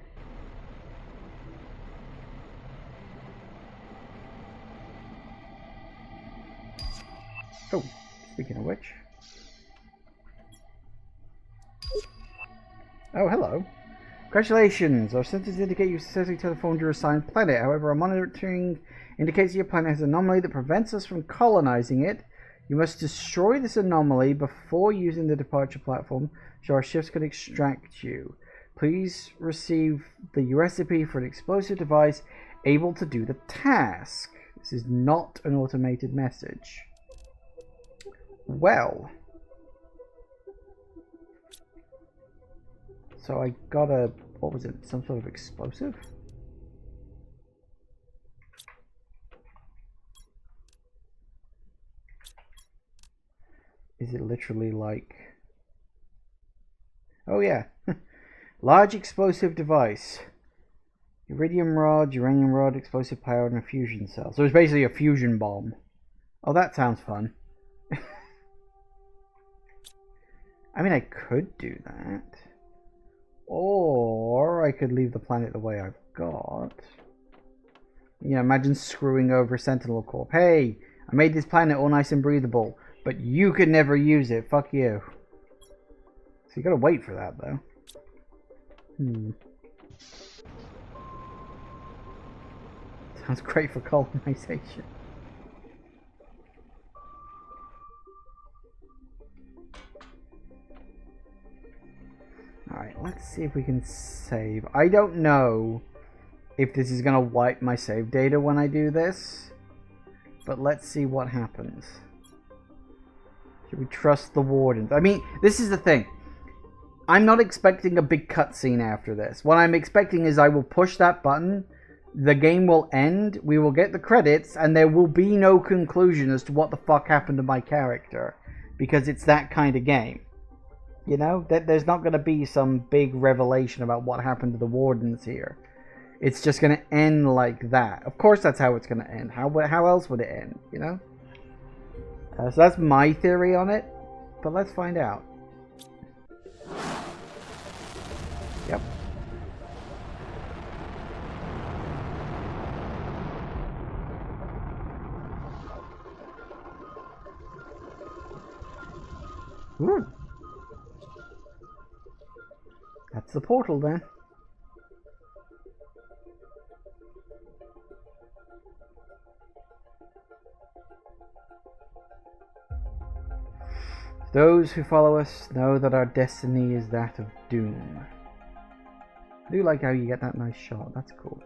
Oh, speaking of which. Oh, hello. Congratulations! Our sensors indicate you successfully telephoned your assigned planet. However, our monitoring indicates your planet has an anomaly that prevents us from colonizing it. You must destroy this anomaly before using the departure platform so our ships can extract you. Please receive the recipe for an explosive device able to do the task. This is not an automated message. Well. So I got a, what was it, some sort of explosive? Is it literally like... Oh yeah. Large explosive device. Iridium rod, uranium rod, explosive power, and a fusion cell. So it's basically a fusion bomb. Oh, that sounds fun. I mean, I could do that. Or I could leave the planet the way I've got. You know, imagine screwing over a Sentinel Corp. Hey, I made this planet all nice and breathable, but you could never use it. Fuck you. So you gotta wait for that, though. Sounds great for colonization. Alright, let's see if we can save. I don't know if this is going to wipe my save data when I do this, but let's see what happens. Should we trust the wardens? I mean, this is the thing. I'm not expecting a big cutscene after this. What I'm expecting is I will push that button, the game will end, we will get the credits, and there will be no conclusion as to what the fuck happened to my character. Because it's that kind of game. You know, there's not going to be some big revelation about what happened to the wardens here. It's just going to end like that. Of course that's how it's going to end. How else would it end, you know? So that's my theory on it. But let's find out. Yep. Ooh. That's the portal then. Those who follow us know that our destiny is that of doom. I do like how you get that nice shot. That's cool.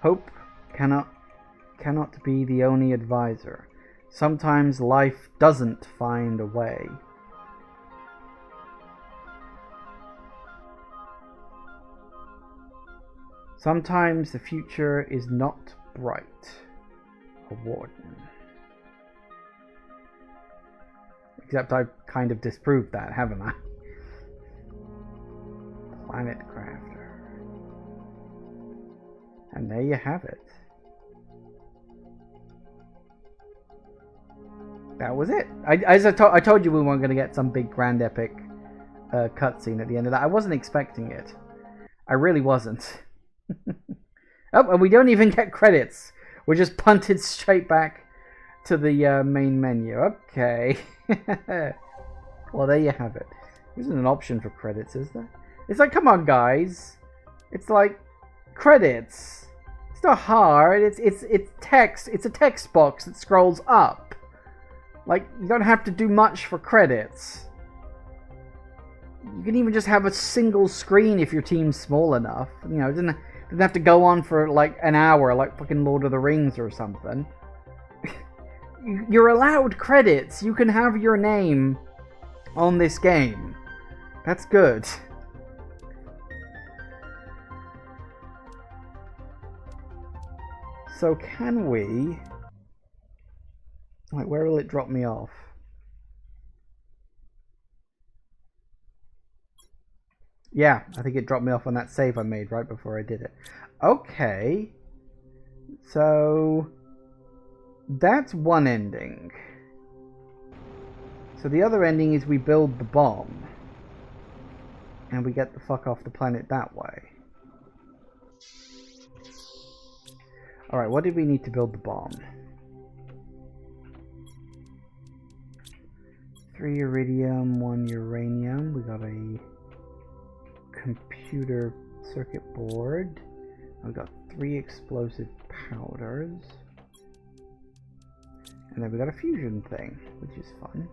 Hope cannot be the only advisor. Sometimes life doesn't find a way. Sometimes the future is not bright. A warden. Except I've kind of disproved that, haven't I? Planet Crafter. And there you have it. That was it. I told you we weren't going to get some big grand epic cutscene at the end of that. I wasn't expecting it. I really wasn't. Oh, and we don't even get credits. We're just punted straight back to the main menu. Okay. Well, there you have it. There isn't an option for credits, is there? It's like, come on, guys. It's like credits. It's not hard. It's text. It's a text box that scrolls up. Like, you don't have to do much for credits. You can even just have a single screen if your team's small enough. You know, it doesn't have to go on for like an hour, like fucking Lord of the Rings or something. You're allowed credits. You can have your name on this game. That's good. So can we... Like, where will it drop me off? Yeah, I think it dropped me off on that save I made right before I did it. Okay. So... that's one ending. So the other ending is we build the bomb. And we get the fuck off the planet that way. Alright, what did we need to build the bomb? 3 iridium, 1 uranium. We got a computer circuit board. We got 3 explosive powders. And then we got a fusion thing, which is fun.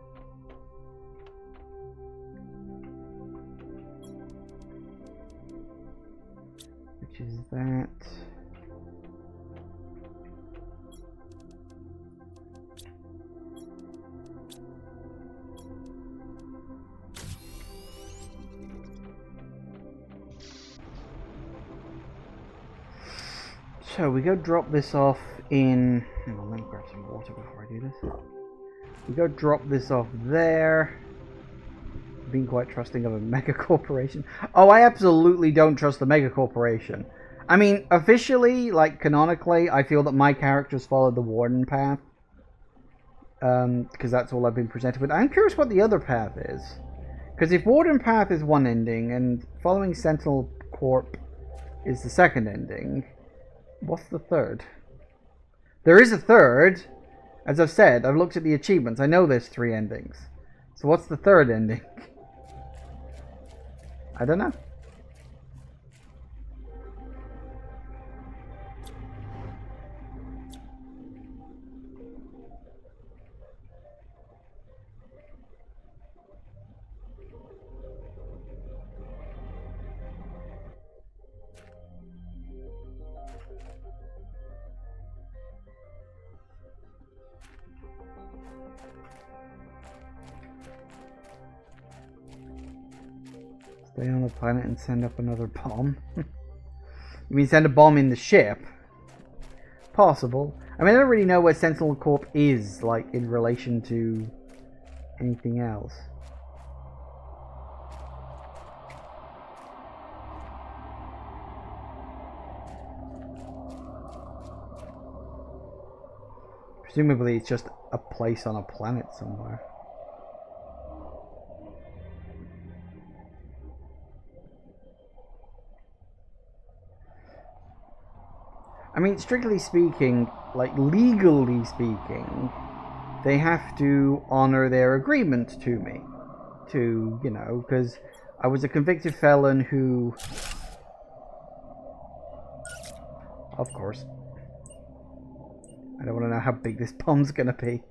which is that. So we go drop this off in... Hang on, let me grab some water before I do this. We go drop this off there. Being quite trusting of a mega corporation. Oh, I absolutely don't trust the mega corporation. I mean, officially, like canonically, I feel that my characters followed the Warden path. Because that's all I've been presented with. I'm curious what the other path is. Because if Warden path is one ending, and following Sentinel Corp is the second ending, what's the third? There is a third. As I've said, I've looked at the achievements. I know there's 3 endings. So what's the third ending? I don't know. Stay on the planet and send up another bomb. You mean send a bomb in the ship? Possible. I mean, I don't really know where Sentinel Corp is, like, in relation to anything else. Presumably it's just a place on a planet somewhere. I mean, strictly speaking, like legally speaking, they have to honor their agreement to me. To, you know, because I was a convicted felon who... Of course. I don't want to know how big this bomb's gonna be.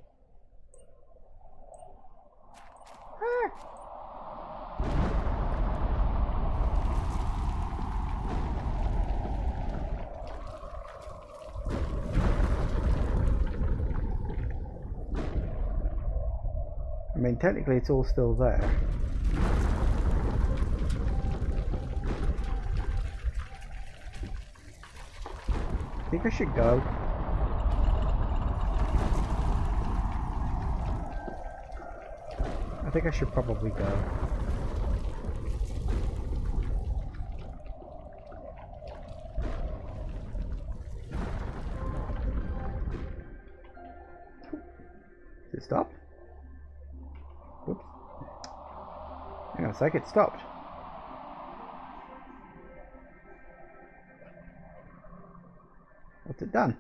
I mean, technically it's all still there. I think I should go. I think I should probably go. Did it stop? Whoops. Hang on a sec, it stopped. What's it done?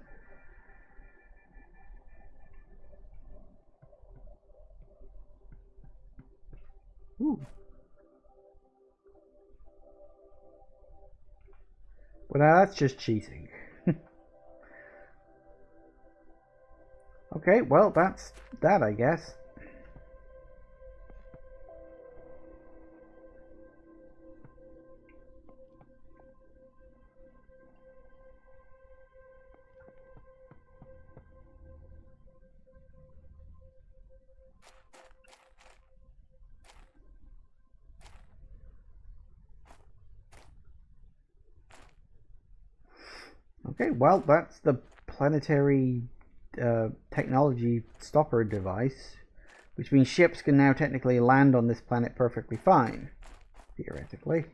Ooh. Well, now that's just cheating. Okay, well, that's that, I guess. Okay, well, that's the planetary technology stopper device, which means ships can now technically land on this planet perfectly fine, theoretically.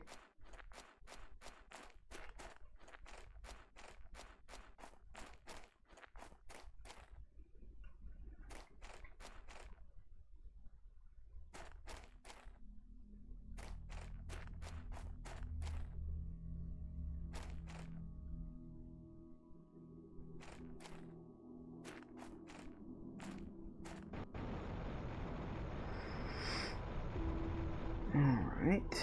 Alright.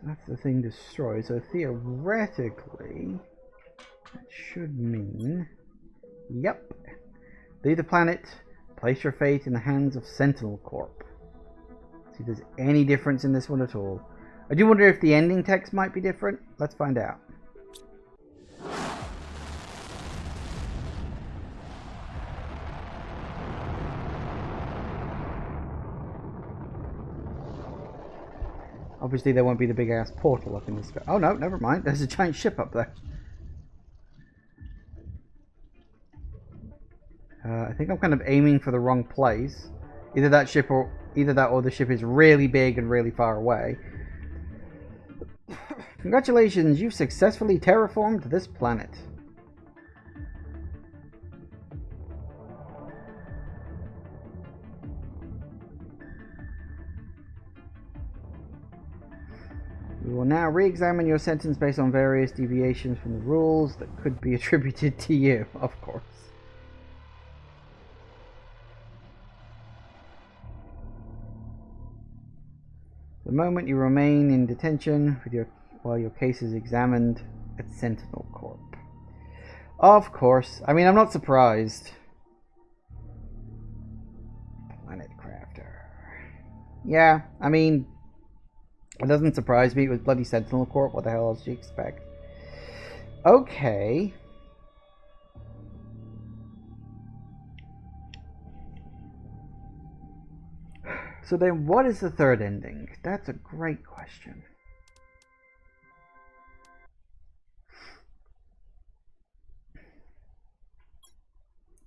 That's the thing destroyed. So theoretically, that should mean... Yep. Leave the planet. Place your fate in the hands of Sentinel Corp. See if there's any difference in this one at all. I do wonder if the ending text might be different. Let's find out. Obviously there won't be the big ass portal up in the sky. Oh no, never mind. There's a giant ship up there. I think I'm kind of aiming for the wrong place. Either that or the ship is really big and really far away. Congratulations, you've successfully terraformed this planet. We will now re-examine your sentence based on various deviations from the rules that could be attributed to you, of course. The moment you remain in detention while your case is examined at Sentinel Corp. Of course. I mean, I'm not surprised. Planet Crafter. Yeah, I mean, it doesn't surprise me. It was bloody Sentinel Corp. What the hell else do you expect? Okay. So then what is the third ending? That's a great question.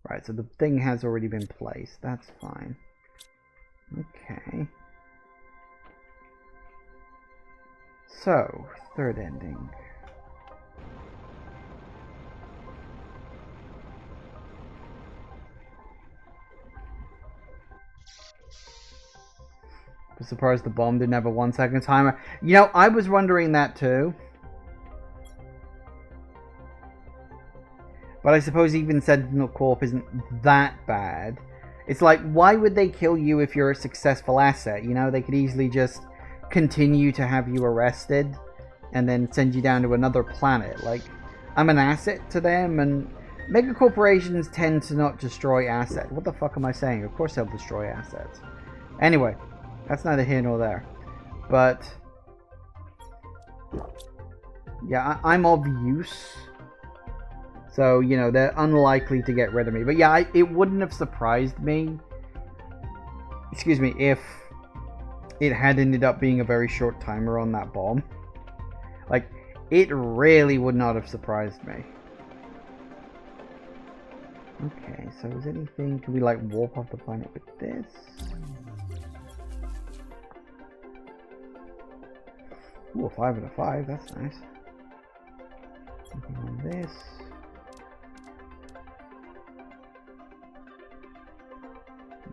Right, so the thing has already been placed. That's fine. Okay. So, third ending. I'm surprised the bomb didn't have a 1 second timer. You know, I was wondering that too. But I suppose even Sentinel Corp isn't that bad. It's like, why would they kill you if you're a successful asset? You know, they could easily just continue to have you arrested and then send you down to another planet. Like, I'm an asset to them, and mega corporations tend to not destroy assets. What the fuck am I saying? Of course they'll destroy assets. Anyway, that's neither here nor there. But yeah, I'm of use. So, you know, they're unlikely to get rid of me. But yeah, it wouldn't have surprised me, excuse me, if it had ended up being a very short timer on that bomb. Like, it really would not have surprised me. Okay, so is anything... Can we, like, warp off the planet with this? Ooh, a 5 and a 5. That's nice. Something on this.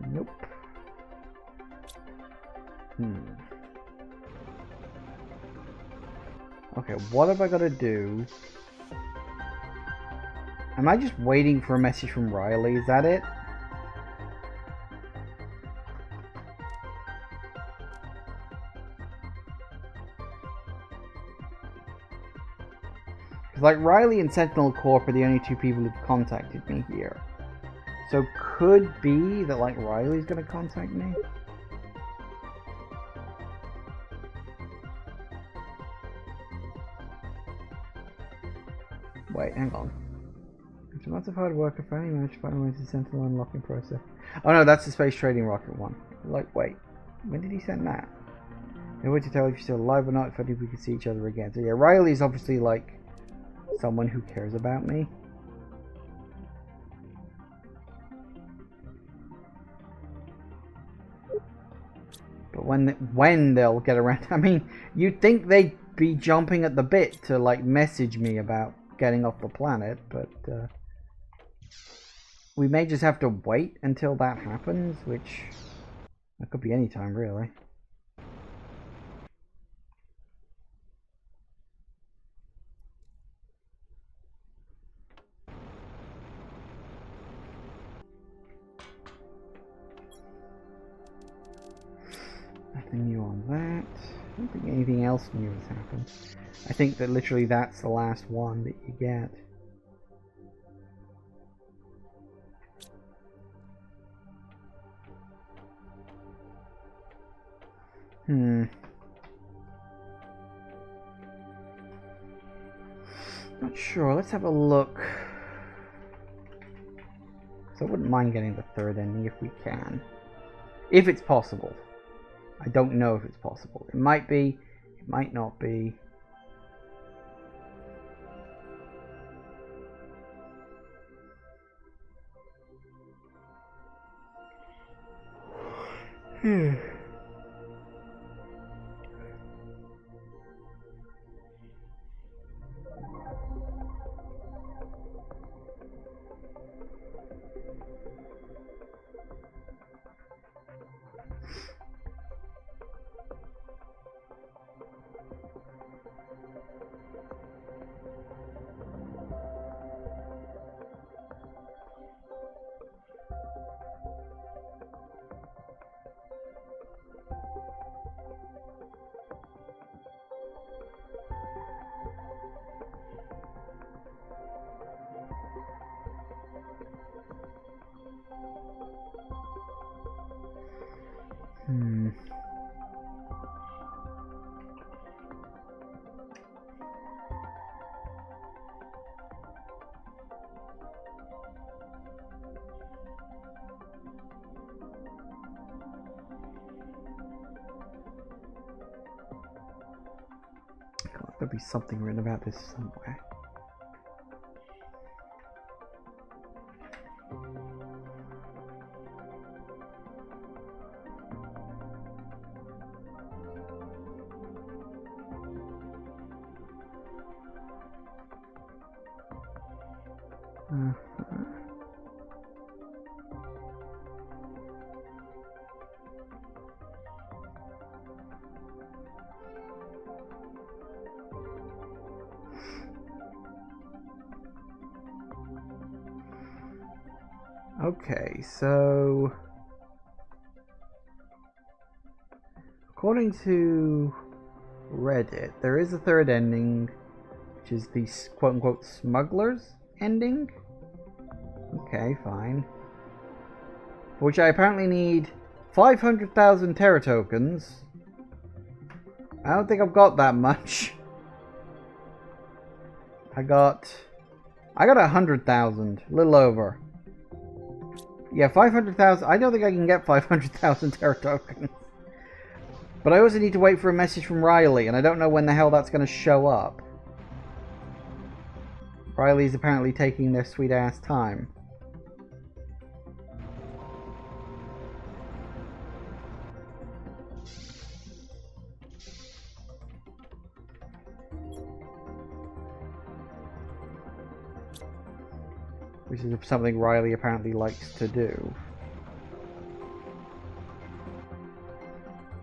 Nope. Okay, what have I got to do? Am I just waiting for a message from Riley? Is that it? Because, like, Riley and Sentinel Corp are the only two people who've contacted me here. So, could be that, like, Riley's gonna contact me? Wait, hang on. After lots of hard work, I finally managed to finalize the Sentinel unlocking process. Oh no, that's the space trading rocket one. Like, wait. When did he send that? I wait to tell if you're still alive or not, if I think we could see each other again. So yeah, Riley's obviously, like, someone who cares about me. But when they'll get around, I mean, you'd think they'd be jumping at the bit to, like, message me about getting off the planet, but we may just have to wait until that happens, which that could be any time, really. Nothing new on that. I don't think anything else new has happened. I think that literally that's the last one that you get. Not sure. Let's have a look. So I wouldn't mind getting the third ending if we can. If it's possible. I don't know if it's possible. It might be. It might not be. There'll be something written about this somewhere. Okay, so according to Reddit, there is a third ending, which is the quote-unquote smugglers ending. Okay, fine. For which I apparently need 500,000 Terra tokens. I don't think I've got that much. I got 100,000, a little over. Yeah, 500,000. I don't think I can get 500,000 Terra tokens. But I also need to wait for a message from Riley, and I don't know when the hell that's going to show up. Riley's apparently taking their sweet ass time. Which is something Riley apparently likes to do.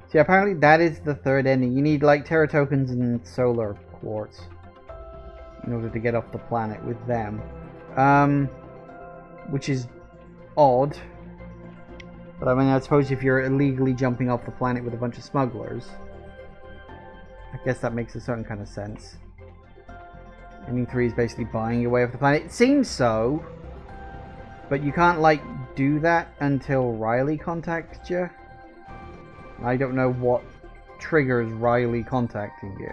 See, apparently that is the third ending. You need like Terra tokens and solar quartz in order to get off the planet with them. Which is odd. But I mean, I suppose if you're illegally jumping off the planet with a bunch of smugglers, I guess that makes a certain kind of sense. Ending 3 is basically buying your way off the planet. It seems so. But you can't, like, do that until Riley contacts you. I don't know what triggers Riley contacting you.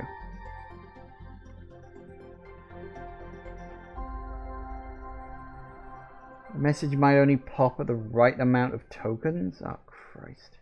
A message might only pop at the right amount of tokens? Oh, Christ.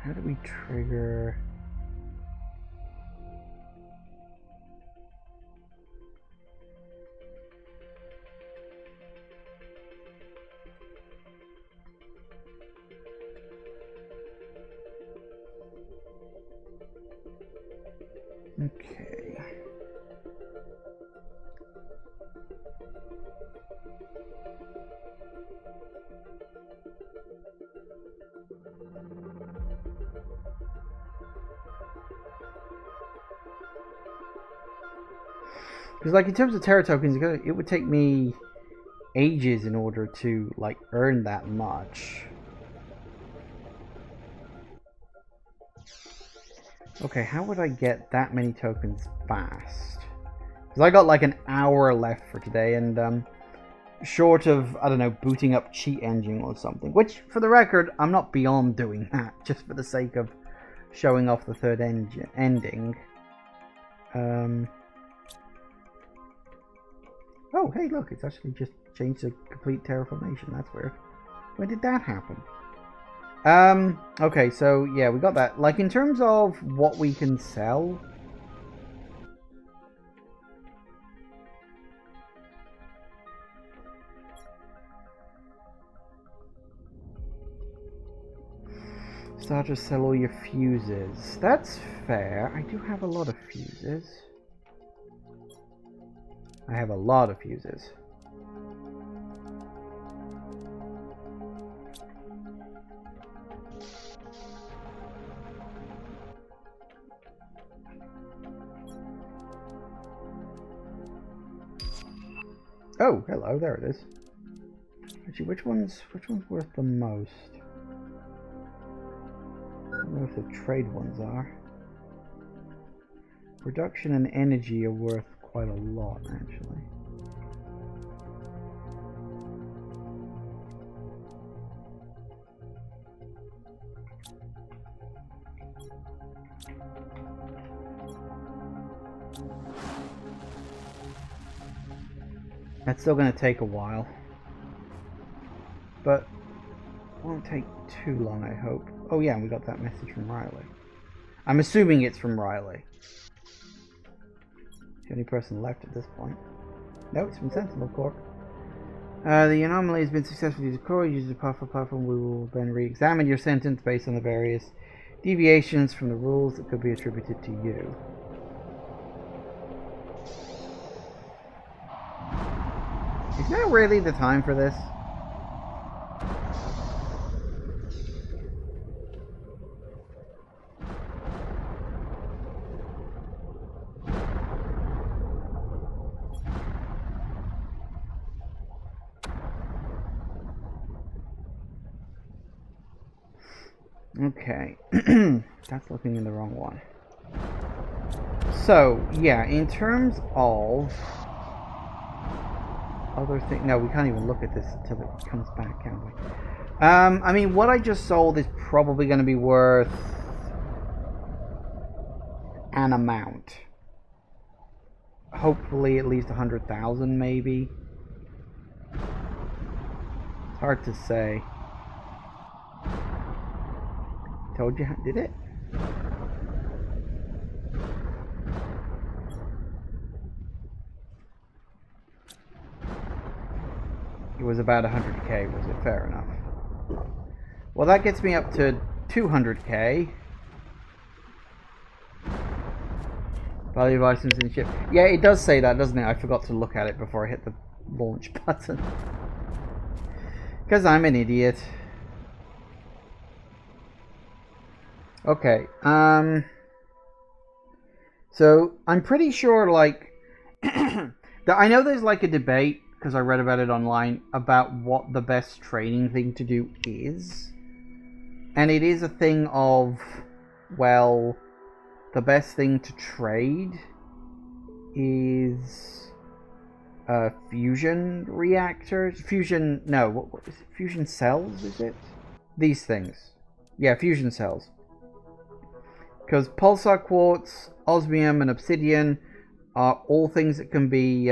how do we trigger? Okay. Because, like, in terms of Terra tokens, it would take me ages in order to, like, earn that much. Okay, how would I get that many tokens fast? Because I got like an hour left for today, and short of, I don't know, booting up Cheat Engine or something, which, for the record, I'm not beyond doing that, just for the sake of showing off the third ending. Oh, hey, look, it's actually just changed to complete terraformation. That's weird. When did that happen? Okay, so yeah, we got that. Like, in terms of what we can sell, start to sell all your fuses. That's fair. I do have a lot of fuses. I have a lot of fuses. Oh, hello, there it is. Actually, which one's worth the most? I don't know if the trade ones are. Production and energy are worth quite a lot, actually. That's still going to take a while, but it won't take too long, I hope. Oh yeah, we got that message from Riley. I'm assuming it's from Riley. The only person left at this point. No, it's from Sentinel Corp. The anomaly has been successfully destroyed. Use the powerful platform. We will then re-examine your sentence based on the various deviations from the rules that could be attributed to you. Is now really the time for this? Okay, that's looking in the wrong one. So, yeah, in terms of other things, no, we can't even look at this until it comes back, can we? I mean, what I just sold is probably going to be worth an amount. Hopefully at least 100,000, maybe. It's hard to say. Told you, did it? It was about 100k, was it? Fair enough. Well, that gets me up to 200k. Value of items in ship. Yeah, it does say that, doesn't it? I forgot to look at it before I hit the launch button. Because I'm an idiot. Okay, so I'm pretty sure, like, that I know there's like a debate, because I read about it online, about what the best trading thing to do is. And it is a thing of, well, the best thing to trade is fusion reactors. Fusion, no, what is it? Fusion cells, is it? These things. Yeah, fusion cells. Because pulsar quartz, osmium, and obsidian are all things that can be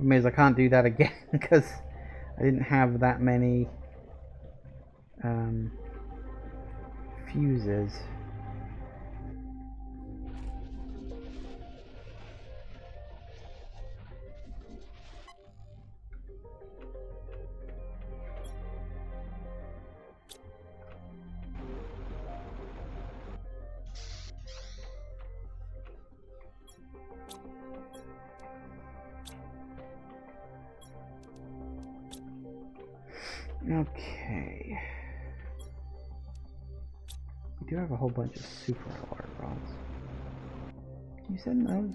Problem is I can't do that again because I didn't have that many fuses. Okay. We do have a whole bunch of super alert rods. Can you send those?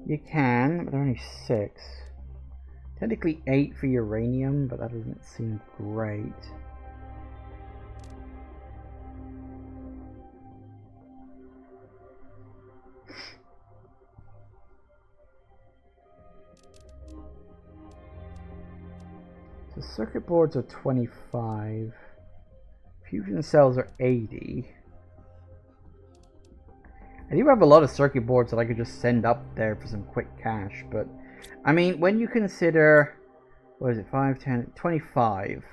You can, but they're only 6. Technically 8 for uranium, but that doesn't seem great. The circuit boards are 25. Fusion cells are 80. I do have a lot of circuit boards that I could just send up there for some quick cash, but I mean, when you consider, what is it, 5, 10, 25.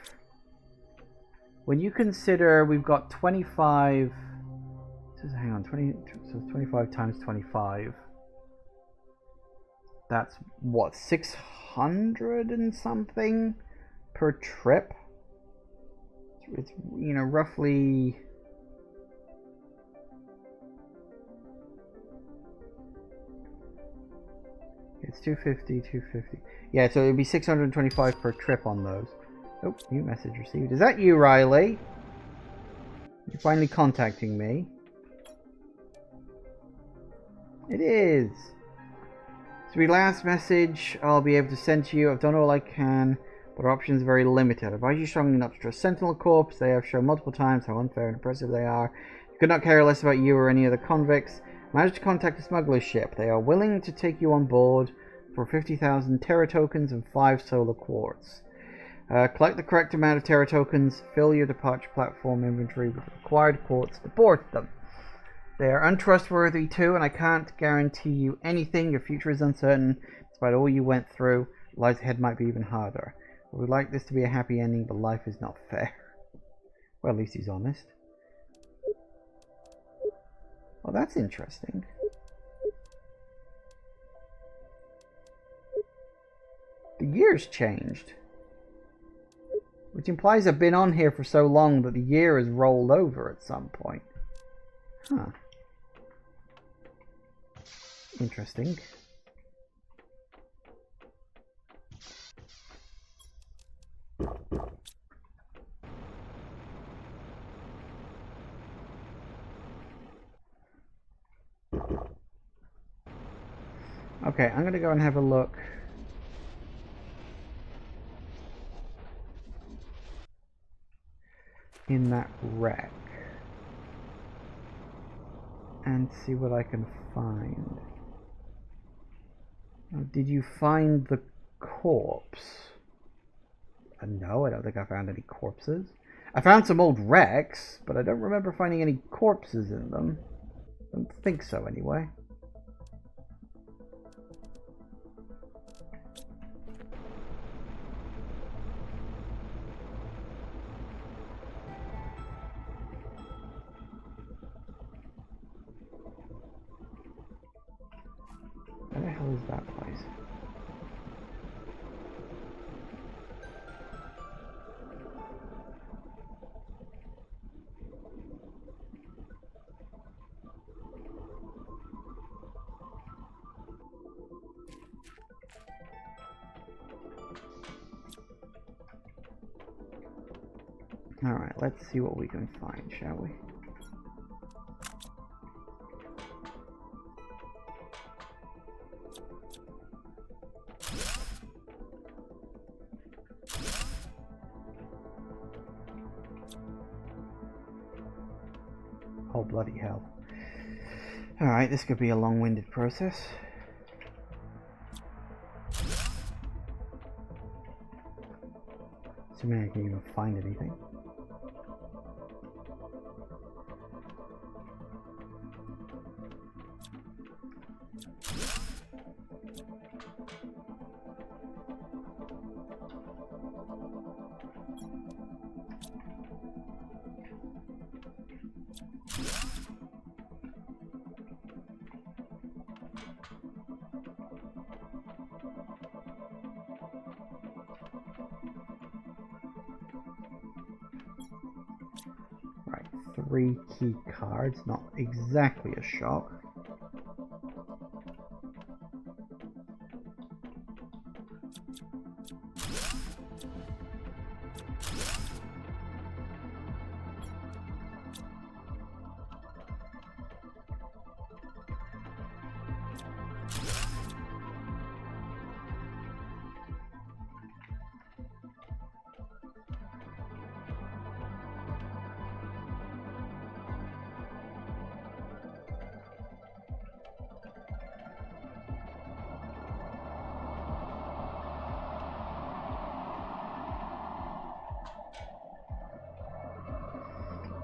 When you consider we've got 25, hang on, 20, so 25 times 25. That's what, 600 and something per trip? It's, you know, roughly. It's 250, 250. Yeah, so it'd be 625 per trip on those. Oh, new message received. Is that you, Riley? You're finally contacting me. It is. So the last message I'll be able to send to you. I've done all I can, but our options are very limited. I advise you strongly not to trust Sentinel Corps. They have shown multiple times how unfair and oppressive they are. You could not care less about you or any other convicts. Manage to contact a smuggler's ship. They are willing to take you on board for 50,000 Terra tokens and 5 solar quartz. Collect the correct amount of Terra tokens. Fill your departure platform inventory with required quartz to board them. They are untrustworthy too, and I can't guarantee you anything. Your future is uncertain. Despite all you went through, life ahead might be even harder. We would like this to be a happy ending, but life is not fair. Well, at least he's honest. Well, that's interesting. The year's changed. Which implies I've been on here for so long that the year has rolled over at some point. Huh. Interesting. Okay, I'm gonna go and have a look. In that wreck. And see what I can find. Did you find the corpse? No, I don't think I found any corpses. I found some old wrecks, but I don't remember finding any corpses in them. I don't think so, anyway. Where the hell is that place? Alright, let's see what we can find, shall we? Oh, bloody hell. Alright, this could be a long-winded process. Assuming I can even find anything. 3 key cards, not exactly a shock.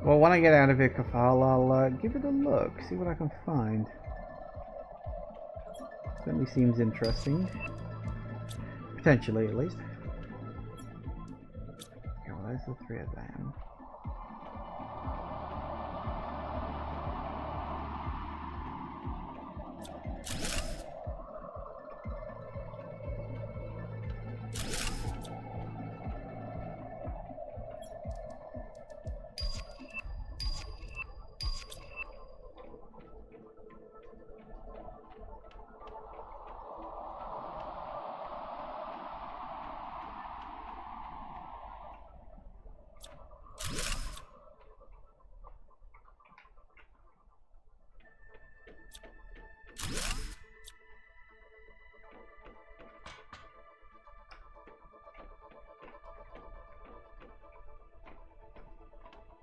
Well, when I get out of here, Kafal, I'll give it a look, see what I can find. Certainly seems interesting. Potentially, at least. Okay, well, there's the 3 of them.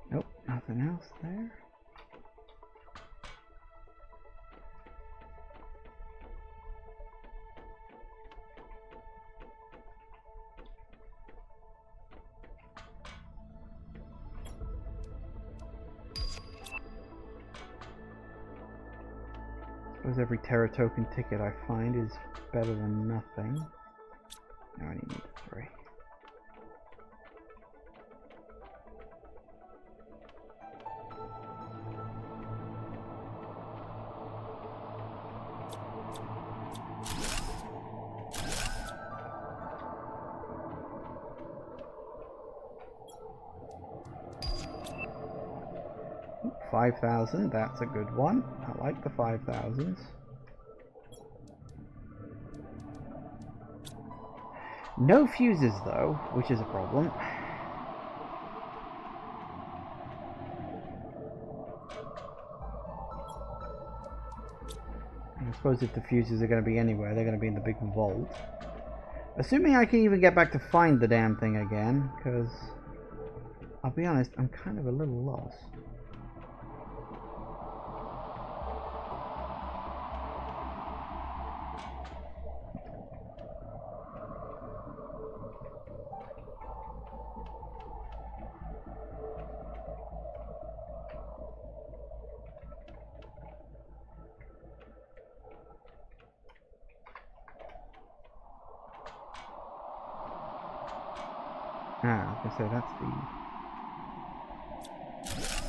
Nope, nothing else there. Suppose every Terra token ticket I find is better than nothing. I only need 3. $5,000, that's a good one. I like the 5,000s. No fuses though, which is a problem. I suppose if the fuses are going to be anywhere, they're going to be in the big vault. Assuming I can even get back to find the damn thing again, because I'll be honest, I'm kind of a little lost. Ah, I was gonna say that's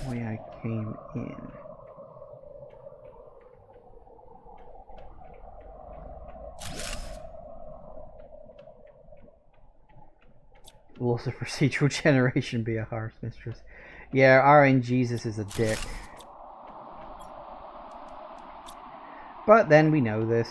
the way I came in. Will also procedural generation be a harsh mistress? Yeah, RNGesus is a dick. But then we know this.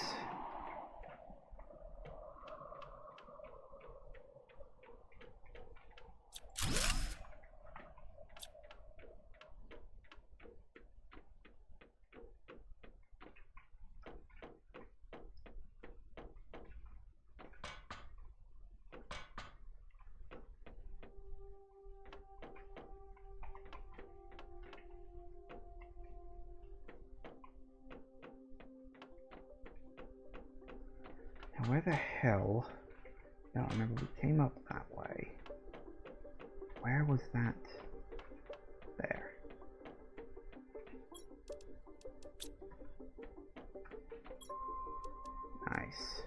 Where the hell? No, I remember we came up that way. Where was that? There. Nice.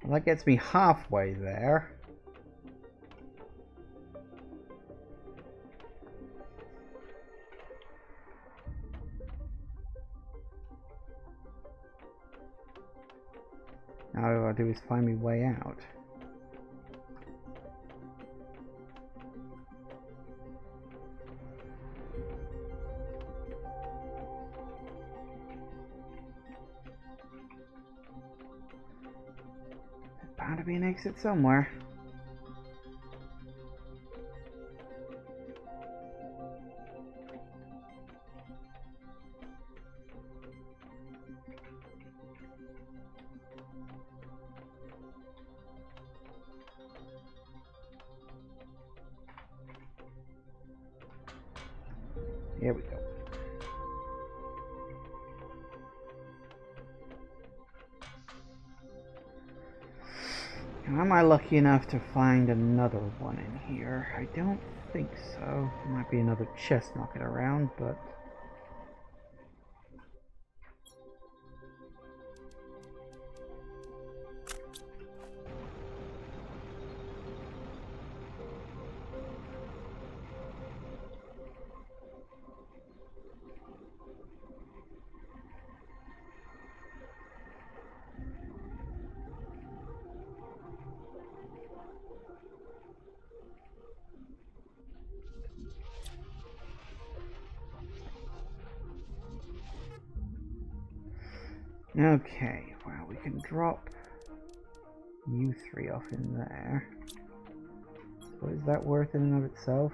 Well, that gets me halfway there. Now all I do is find my way out. There's bound to be an exit somewhere. Here we go. Am I lucky enough to find another one in here? I don't think so. Might be another chest knocking around, but... Okay, well, we can drop you three off in there. What is that worth in and of itself?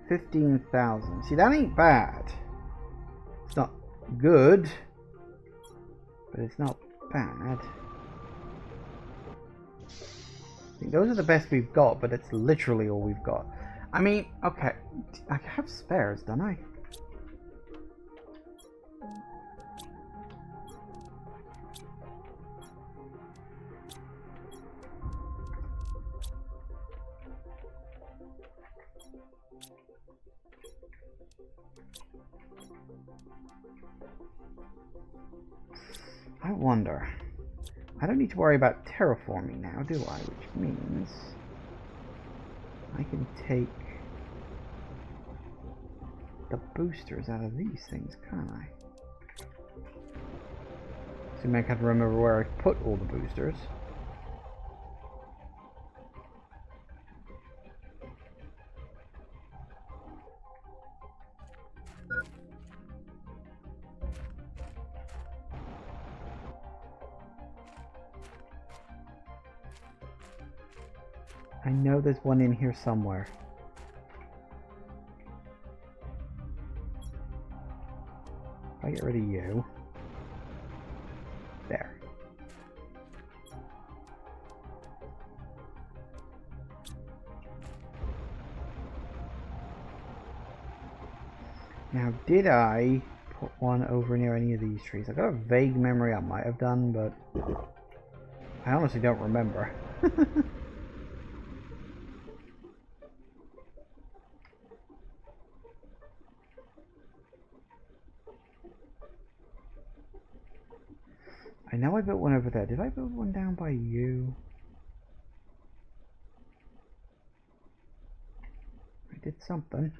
15,000. See, that ain't bad. It's not good, but it's not bad. I think those are the best we've got, but it's literally all we've got. I mean, okay, I have spares, don't I? I wonder. I don't need to worry about terraforming now, do I? Which means I can take the boosters out of these things, can't I? So I have to remember where I put all the boosters. I know there's one in here somewhere. If I get rid of you. There. Now, did I put one over near any of these trees? I got a vague memory I might have done, but I honestly don't remember. I know I built one over there. Did I build one down by you? I did something.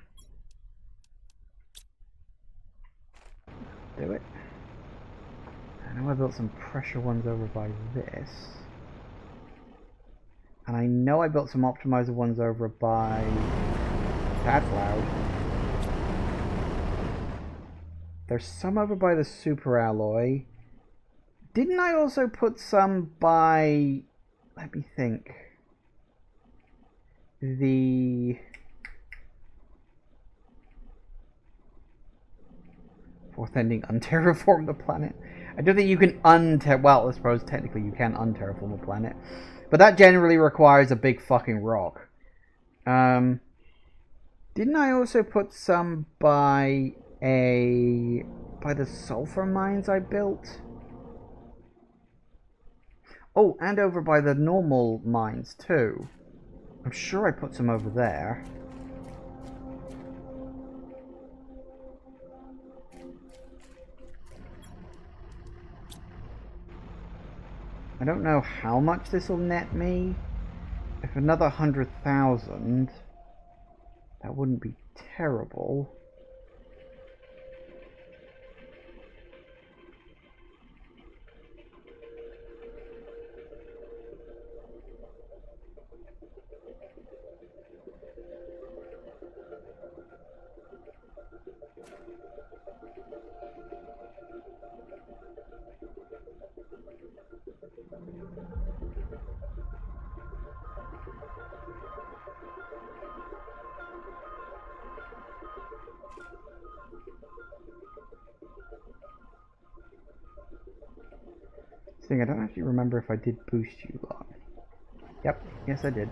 Do it. I know I built some pressure ones over by this. And I know I built some optimizer ones over by... That's loud. There's some over by the super alloy. Didn't I also put some by... Let me think. The... Fourth ending, unterraform the planet. I don't think you can well, I suppose technically you can unterraform a planet. But that generally requires a big fucking rock. Didn't I also put some by the sulfur mines I built? Oh, and over by the normal mines too. I'm sure I put some over there. I don't know how much this will net me. If another 100,000, that wouldn't be terrible. I don't actually remember if I did boost you lot. Yep, yes I did.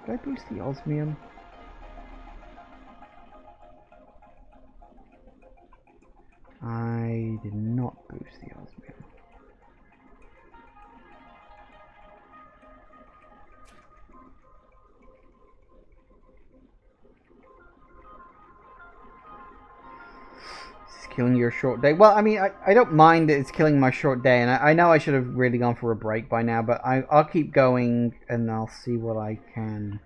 Did I boost the osmium? I did not boost the osmium. Killing your short day. Well, I mean, I don't mind that it's killing my short day, and I know I should have really gone for a break by now, but I'll keep going, and I'll see what I can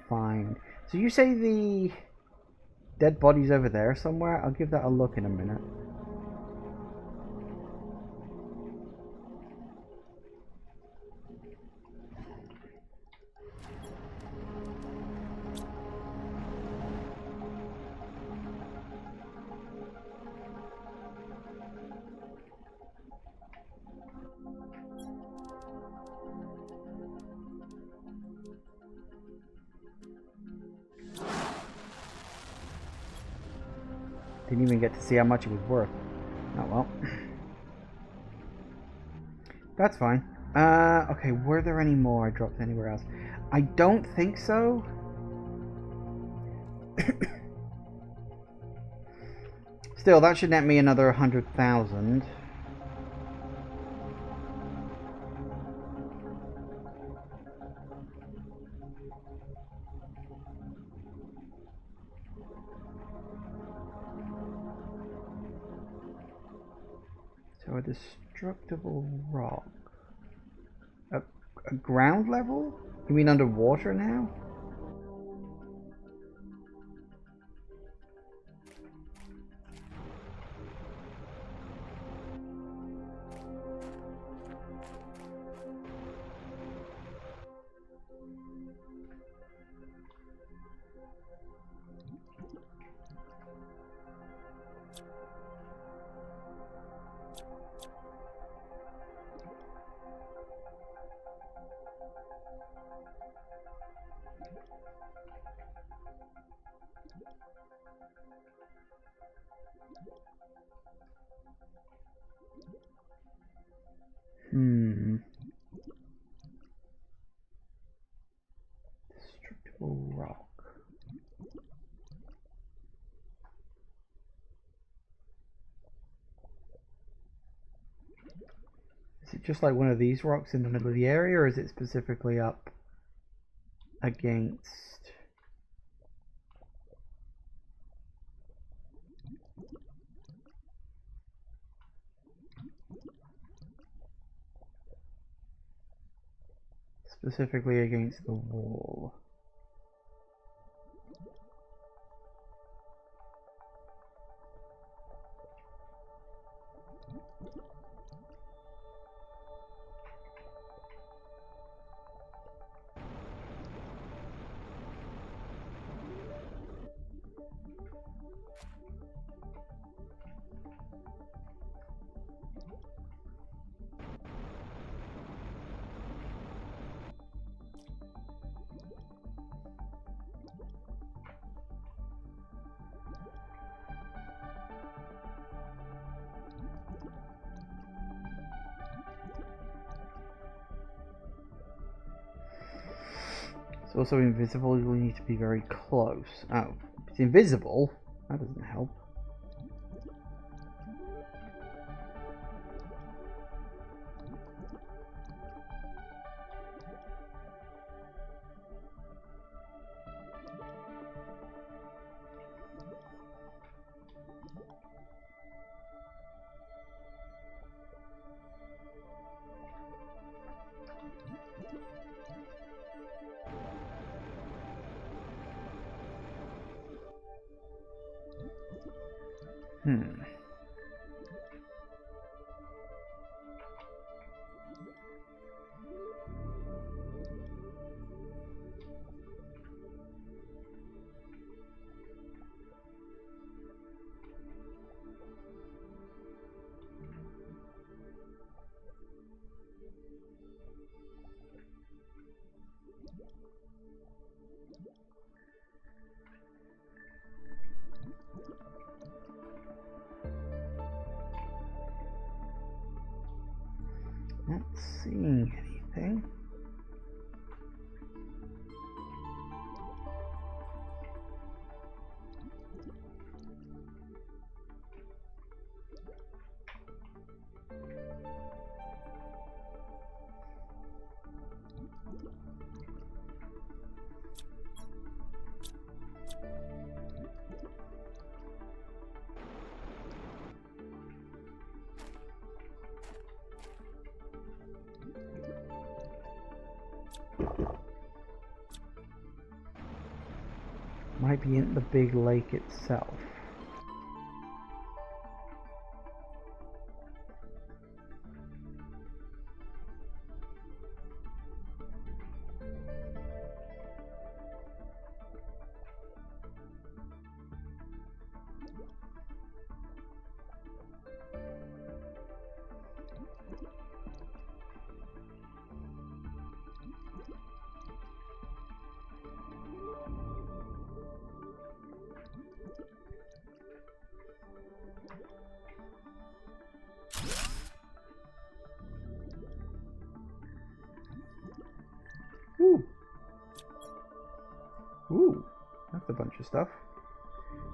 find. So you say the dead body's over there somewhere? I'll give that a look in a minute. Didn't even get to see how much it was worth. Oh well. That's fine. Okay, were there any more I dropped anywhere else? I don't think so. Still, that should net me another 100,000. So a destructible rock. A ground level? You mean underwater now? Destructible rock. Is it just like one of these rocks in the middle of the area, or is it specifically up against... specifically against the wall? It's also invisible, you need to be very close. Oh, it's invisible? That doesn't help. Not seeing anything. Might be in the big lake itself. Ooh, that's a bunch of stuff.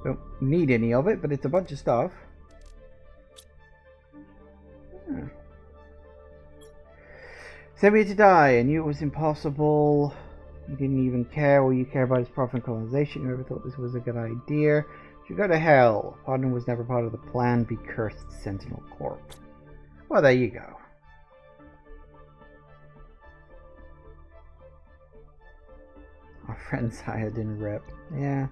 Don't need any of it, but it's a bunch of stuff. Sent me to die. I knew it was impossible. You didn't even care. All you care about is profit and colonization. Whoever thought this was a good idea should go to hell. Pardon was never part of the plan. Be cursed, Sentinel Corp. Well, there you go. Our friend Saya didn't rip. Yeah.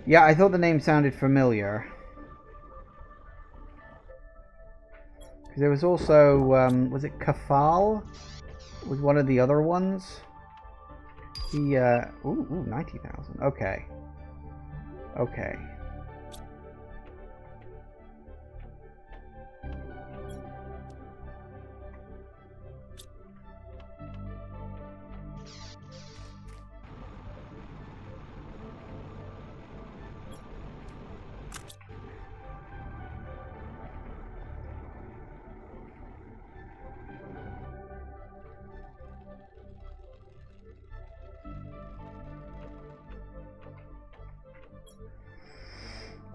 Yeah, I thought the name sounded familiar. There was also, was it Kafal? Was one of the other ones? He, ooh, 90,000. Okay. Okay.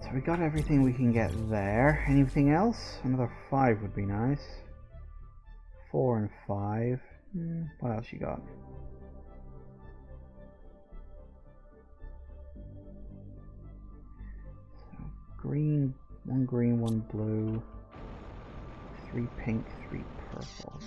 So we got everything we can get there. Anything else? Another 5 would be nice. 4 and 5. What else you got? So green, 1 green, 1 blue, 3 pink, 3 purple.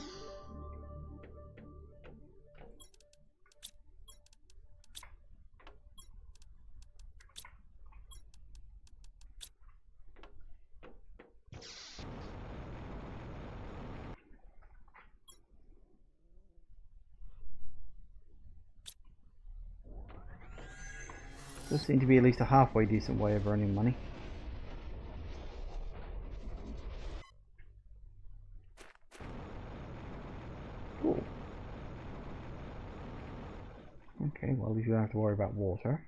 Does seem to be at least a halfway decent way of earning money. Cool. Okay, well, at least you don't have to worry about water.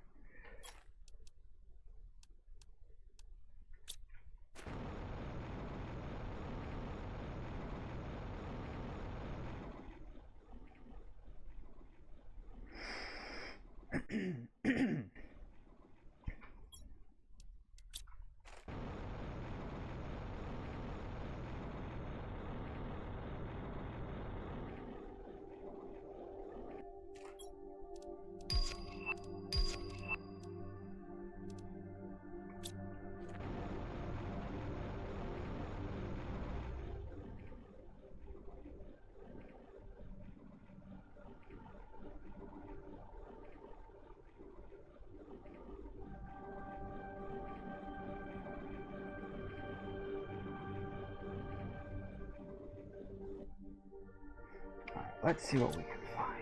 let's see what we can find.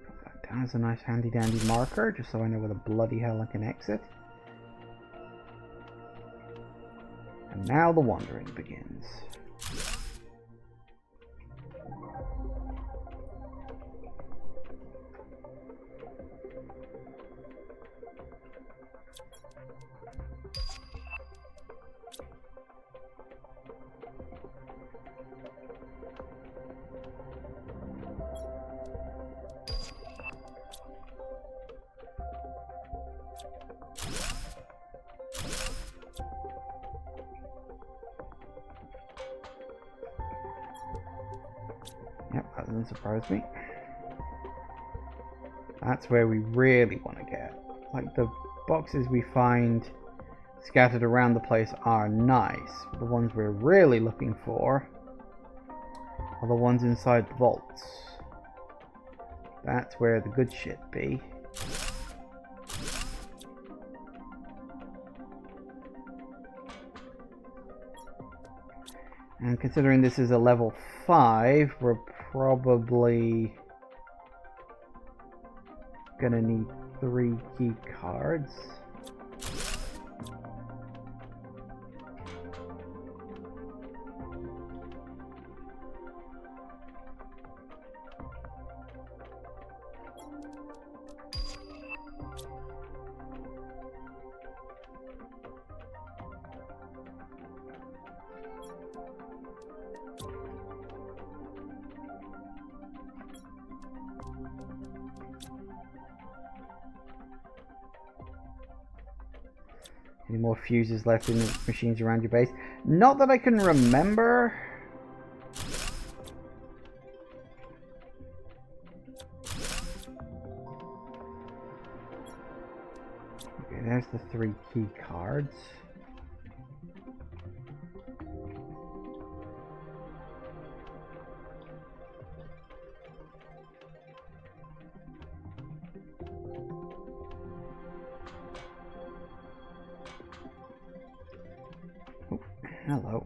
Put that down as a nice handy dandy marker, just so I know where the bloody hell I can exit. And now the wandering begins. Yep, that doesn't surprise me. That's where we really want to get. Like, the boxes we find scattered around the place are nice. The ones we're really looking for are the ones inside the vaults. That's where the good shit be. And considering this is a level 5, we're probably gonna need 3 key cards. Any more fuses left in the machines around your base? Not that I can remember. Okay, there's the 3 key cards. Hello.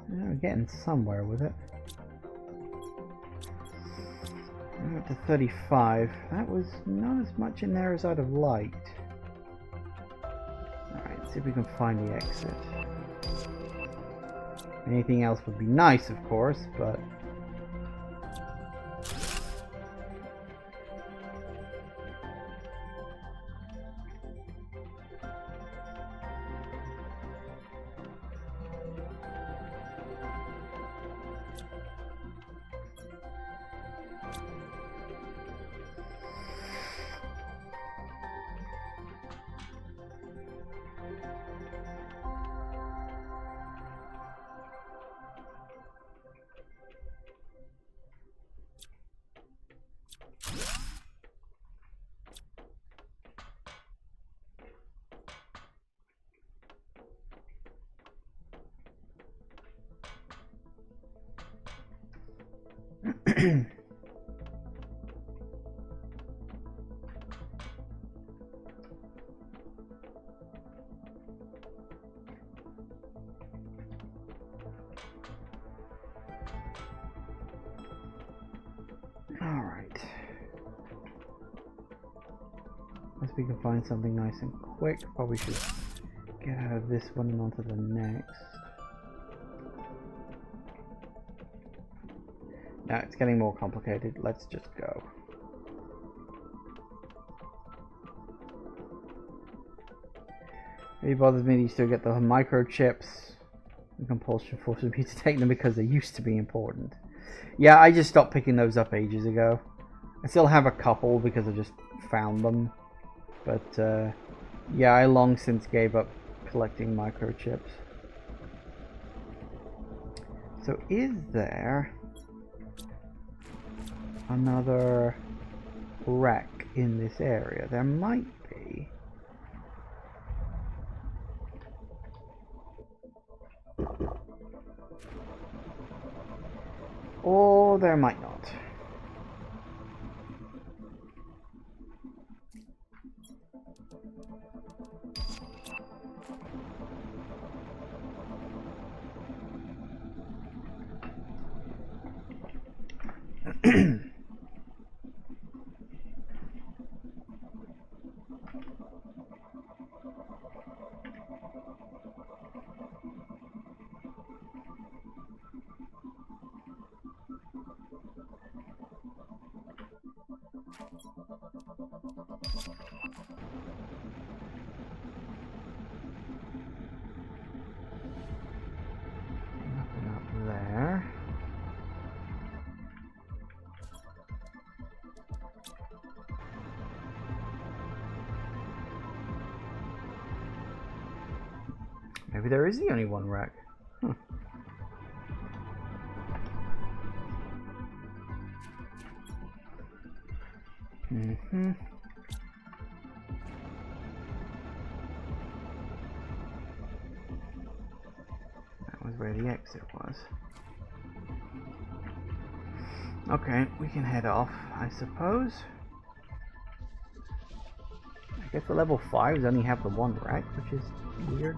We're getting somewhere with it. I'm up to 35. That was not as much in there as I'd have liked. Alright, see if we can find the exit. Anything else would be nice, of course, but... Alright. Unless we can find something nice and quick, probably should get out of this one and onto the next. No, it's getting more complicated. Let's just go. It bothers me that you still get the microchips. The compulsion forces me to take them because they used to be important. Yeah, I just stopped picking those up ages ago. I still have a couple because I just found them. But, yeah, I long since gave up collecting microchips. So is there another wreck in this area? There might be. Or there might not. Nothing up there. Maybe there is the only one wreck. Huh. Mm-hmm. That was where the exit was. Okay, we can head off, I suppose. I guess the level 5s only have the one wreck, which is weird.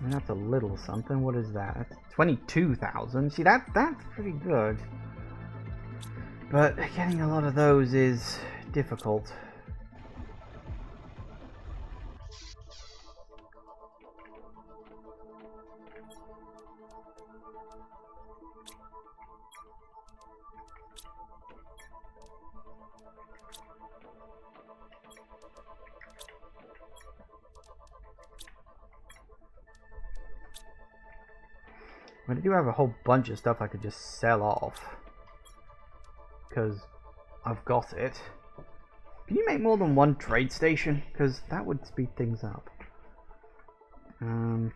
And that's a little something. What is that? That's 22,000. See, that's pretty good. But getting a lot of those is difficult. But I do have a whole bunch of stuff I could just sell off. Because I've got it. Can you make more than one trade station? Because that would speed things up. We've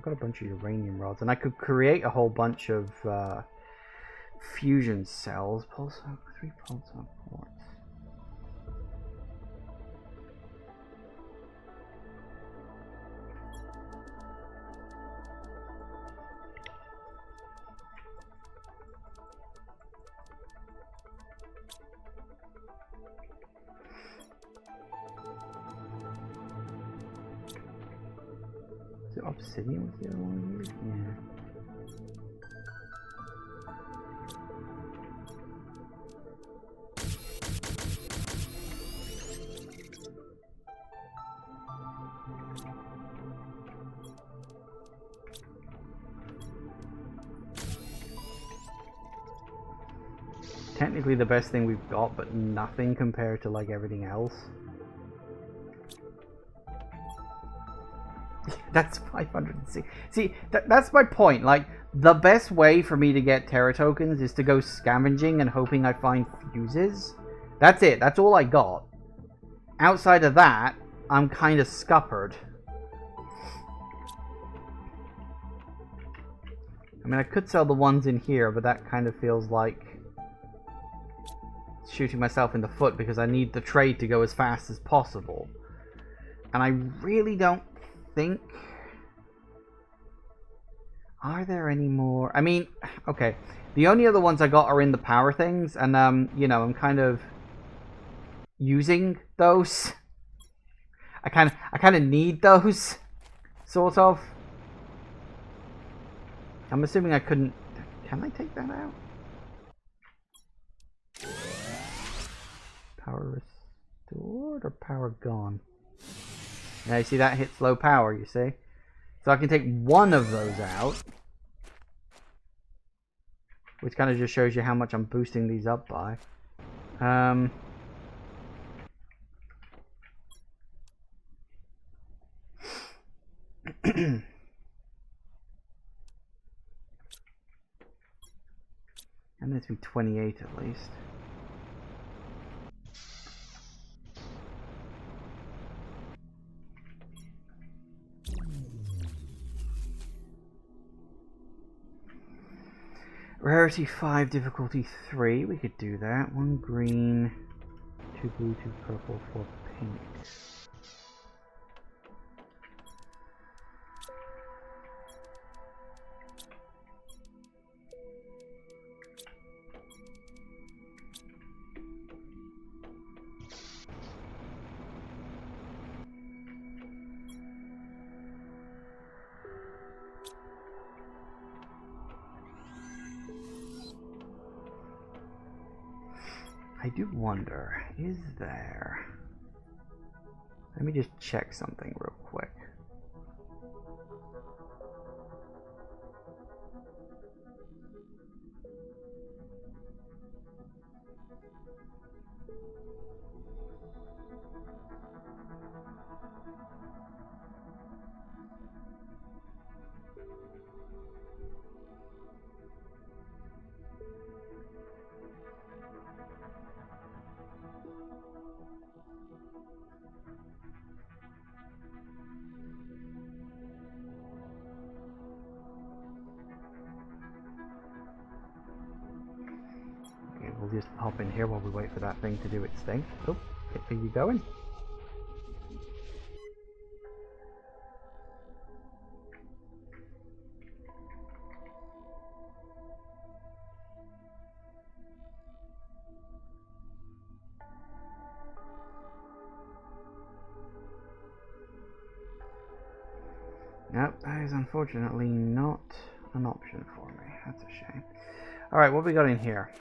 got a bunch of uranium rods. And I could create a whole bunch of fusion cells. Pulsar, 3 pulsar ports. Obsidian was the other one here? Yeah. Technically the best thing we've got, but nothing compared to like everything else. That's 506. See, that's my point. Like, the best way for me to get Terra tokens is to go scavenging and hoping I find fuses. That's it. That's all I got. Outside of that, I'm kind of scuppered. I mean, I could sell the ones in here, but that kind of feels like shooting myself in the foot because I need the trade to go as fast as possible. And I really don't think... Are there any more? I mean, okay. The only other ones I got are in the power things, and you know, I'm kind of using those. I kind of need those, sort of. I'm assuming I couldn't. Can I take that out? Power restored or power gone? Now you see that hits low power. You see. So I can take one of those out, which kind of just shows you how much I'm boosting these up by. And this be 28 at least. Rarity 5, difficulty 3. We could do that. 1 green, 2 blue, 2 purple, 4 pink. I do wonder, is there... Let me just check something real quick. We'll just hop in here while we wait for that thing to do its thing. Oh, are you going? Nope, that is unfortunately not an option for me. That's a shame. Alright, what we got in here?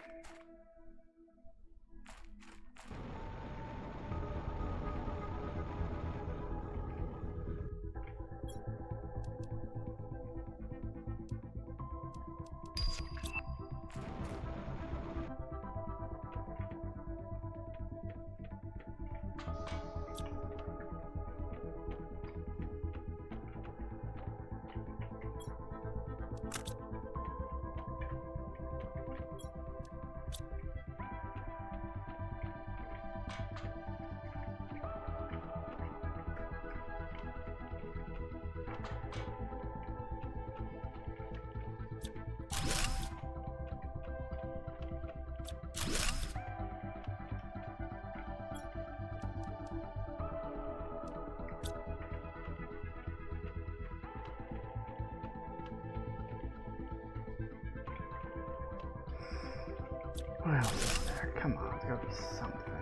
What else is there? Come on, there's gotta be something.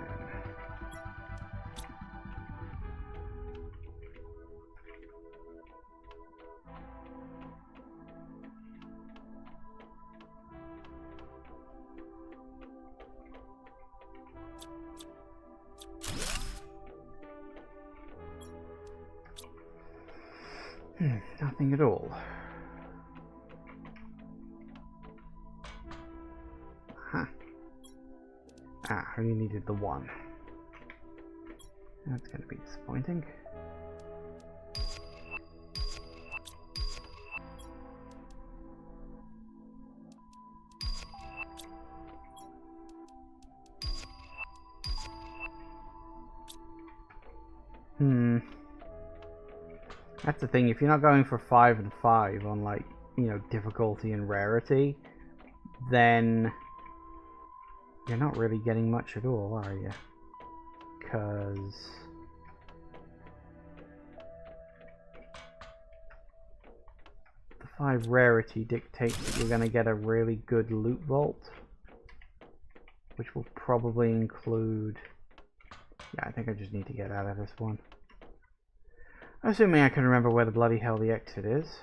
Nothing at all. Huh. Ah, I only needed the one. That's going to be disappointing. That's the thing, if you're not going for 5 and 5 on, like, you know, difficulty and rarity, then you're not really getting much at all, are you? Because the 5 rarity dictates that you're going to get a really good loot vault, which will probably include... Yeah, I think I just need to get out of this one. Assuming I can remember where the bloody hell the exit is.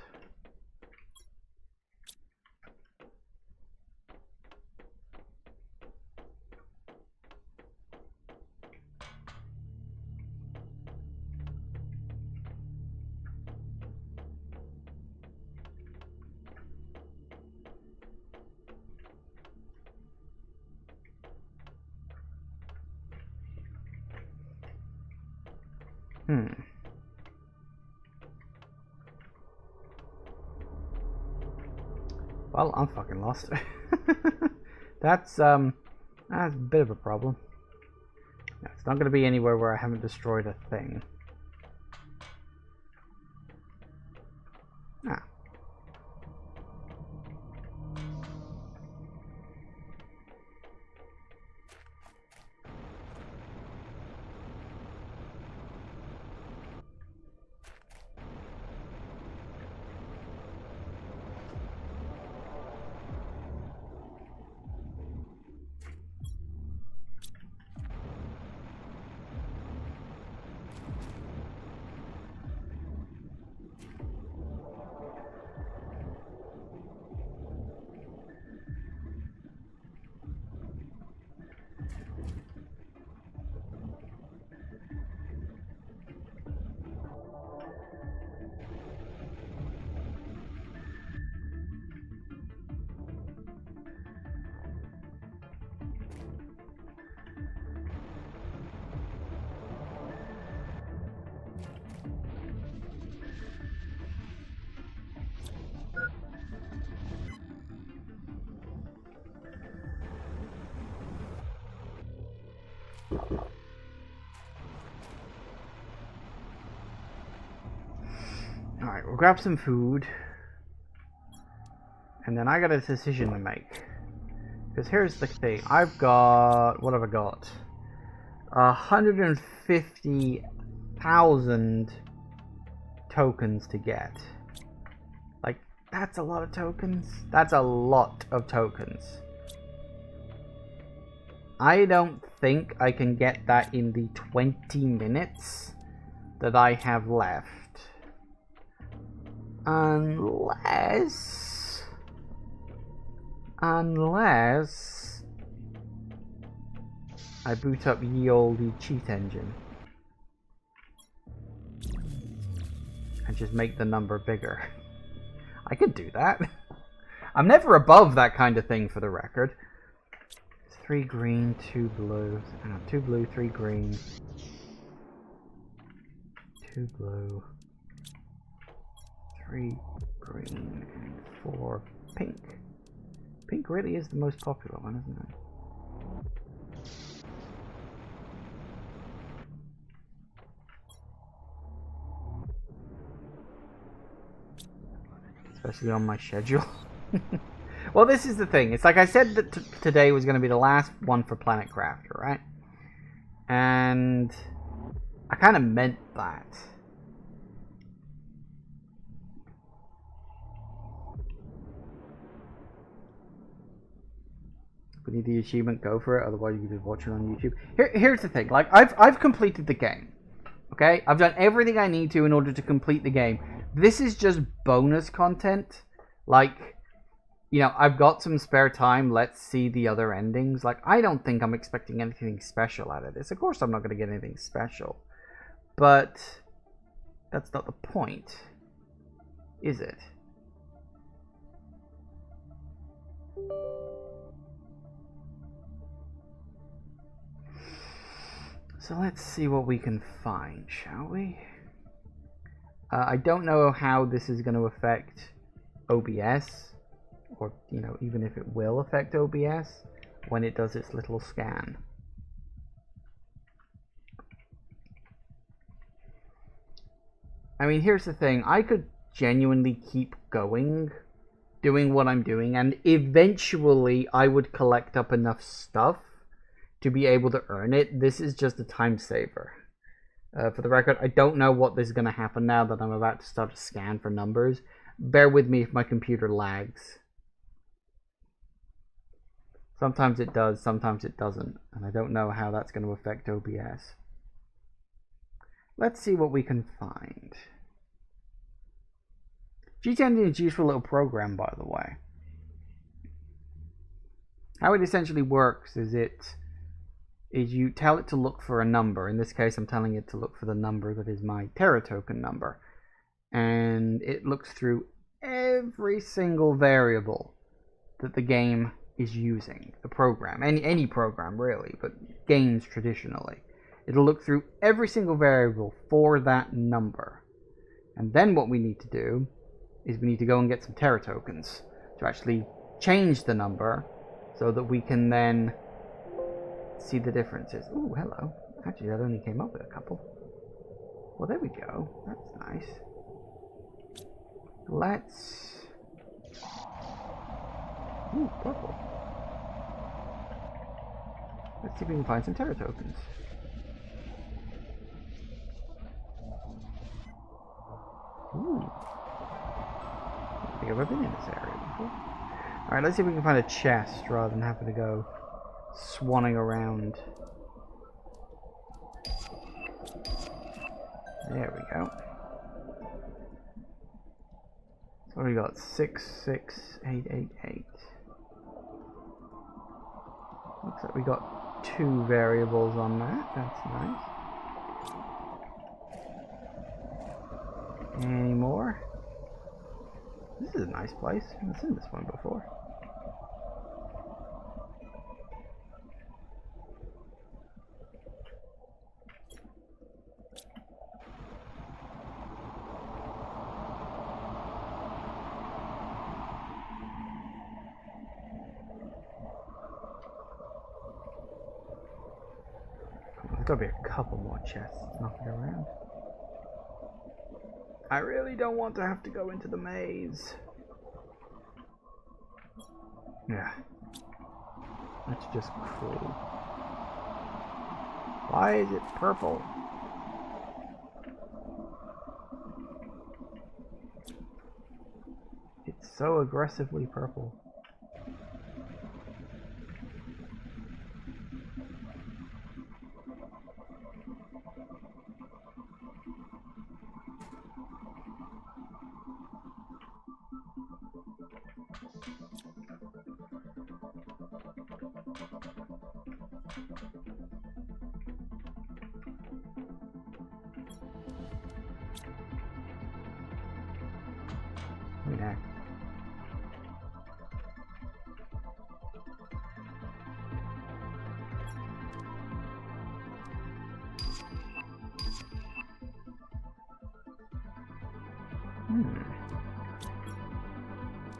Well, I'm fucking lost. That's a bit of a problem. It's not going to be anywhere where I haven't destroyed a thing. Ah. Alright, we'll grab some food. And then I got a decision to make. Because here's the thing. I've got... What have I got? 150,000 tokens to get. Like, that's a lot of tokens. That's a lot of tokens. I don't think I can get that in the 20 minutes that I have left. Unless I boot up ye olde cheat engine and just make the number bigger. I could do that. I'm never above that kind of thing, for the record. 3 green, 2 blue. 2 blue, 3 green. 2 blue. 3 green and 4 pink. Pink really is the most popular one, isn't it? Especially on my schedule. Well, this is the thing. It's like I said that today was going to be the last one for Planet Crafter, right? And I kind of meant that. We need the achievement, go for it. Otherwise, you can just watch it on YouTube. Here's the thing. Like, I've completed the game. Okay? I've done everything I need to in order to complete the game. This is just bonus content. Like, you know, I've got some spare time. Let's see the other endings. Like, I don't think I'm expecting anything special out of this. Of course, I'm not going to get anything special. But that's not the point, is it? So let's see what we can find, shall we? I don't know how this is going to affect OBS. Or, you know, even if it will affect OBS when it does its little scan. I mean, here's the thing. I could genuinely keep going, doing what I'm doing, and eventually I would collect up enough stuff to be able to earn it. This is just a time saver. For the record, I don't know what is going to happen now that I'm about to start to scan for numbers. Bear with me if my computer lags. Sometimes it does, sometimes it doesn't, and I don't know how that's going to affect OBS. Let's see what we can find. Cheat engine is a useful little program, by the way. How it essentially works is you tell it to look for a number. In this case, I'm telling it to look for the number that is my Terra token number. And it looks through every single variable that the game is using. The program, any program really, but games traditionally. It'll look through every single variable for that number. And then what we need to do is we need to go and get some Terra tokens to actually change the number so that we can then see the differences. Ooh, hello. Actually, that only came up with a couple. Well, there we go. That's nice. Let's... Ooh, purple. Let's see if we can find some Terra tokens. Ooh. I don't think I've ever been in this area before. Alright, let's see if we can find a chest rather than having to go swanning around. There we go. So what do we got? 66888. Looks like we got 2 variables on that. That's nice. Any more? This is a nice place. I've seen this one before. There's gotta be a couple more chests knocking around. I really don't want to have to go into the maze. Yeah. That's just cruel. Why is it purple? It's so aggressively purple. Yeah.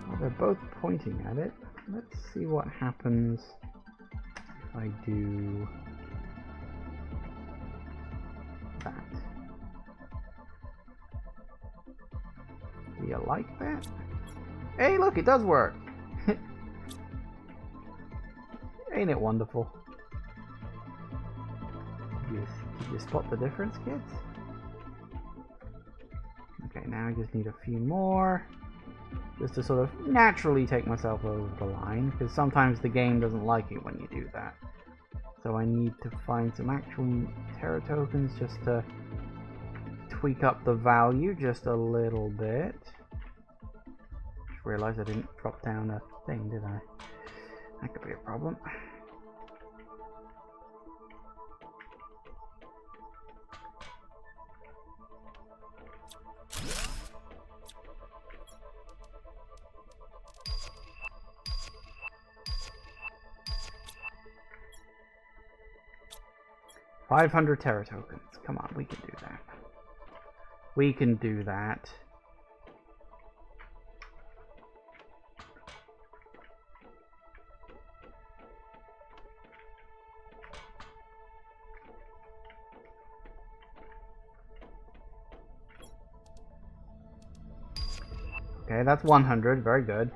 Well, they're both pointing at it. Let's see what happens if I do that. Do you like that? Hey, look, it does work! Ain't it wonderful? Did you spot the difference, kids? Okay, now I just need a few more. Just to sort of naturally take myself over the line, because sometimes the game doesn't like it when you do that. So I need to find some actual Terra tokens just to tweak up the value just a little bit. Just realized I didn't drop down a thing, did I? That could be a problem. 500 Terra tokens. Come on, we can do that. We can do that. Okay, that's 100. Very good.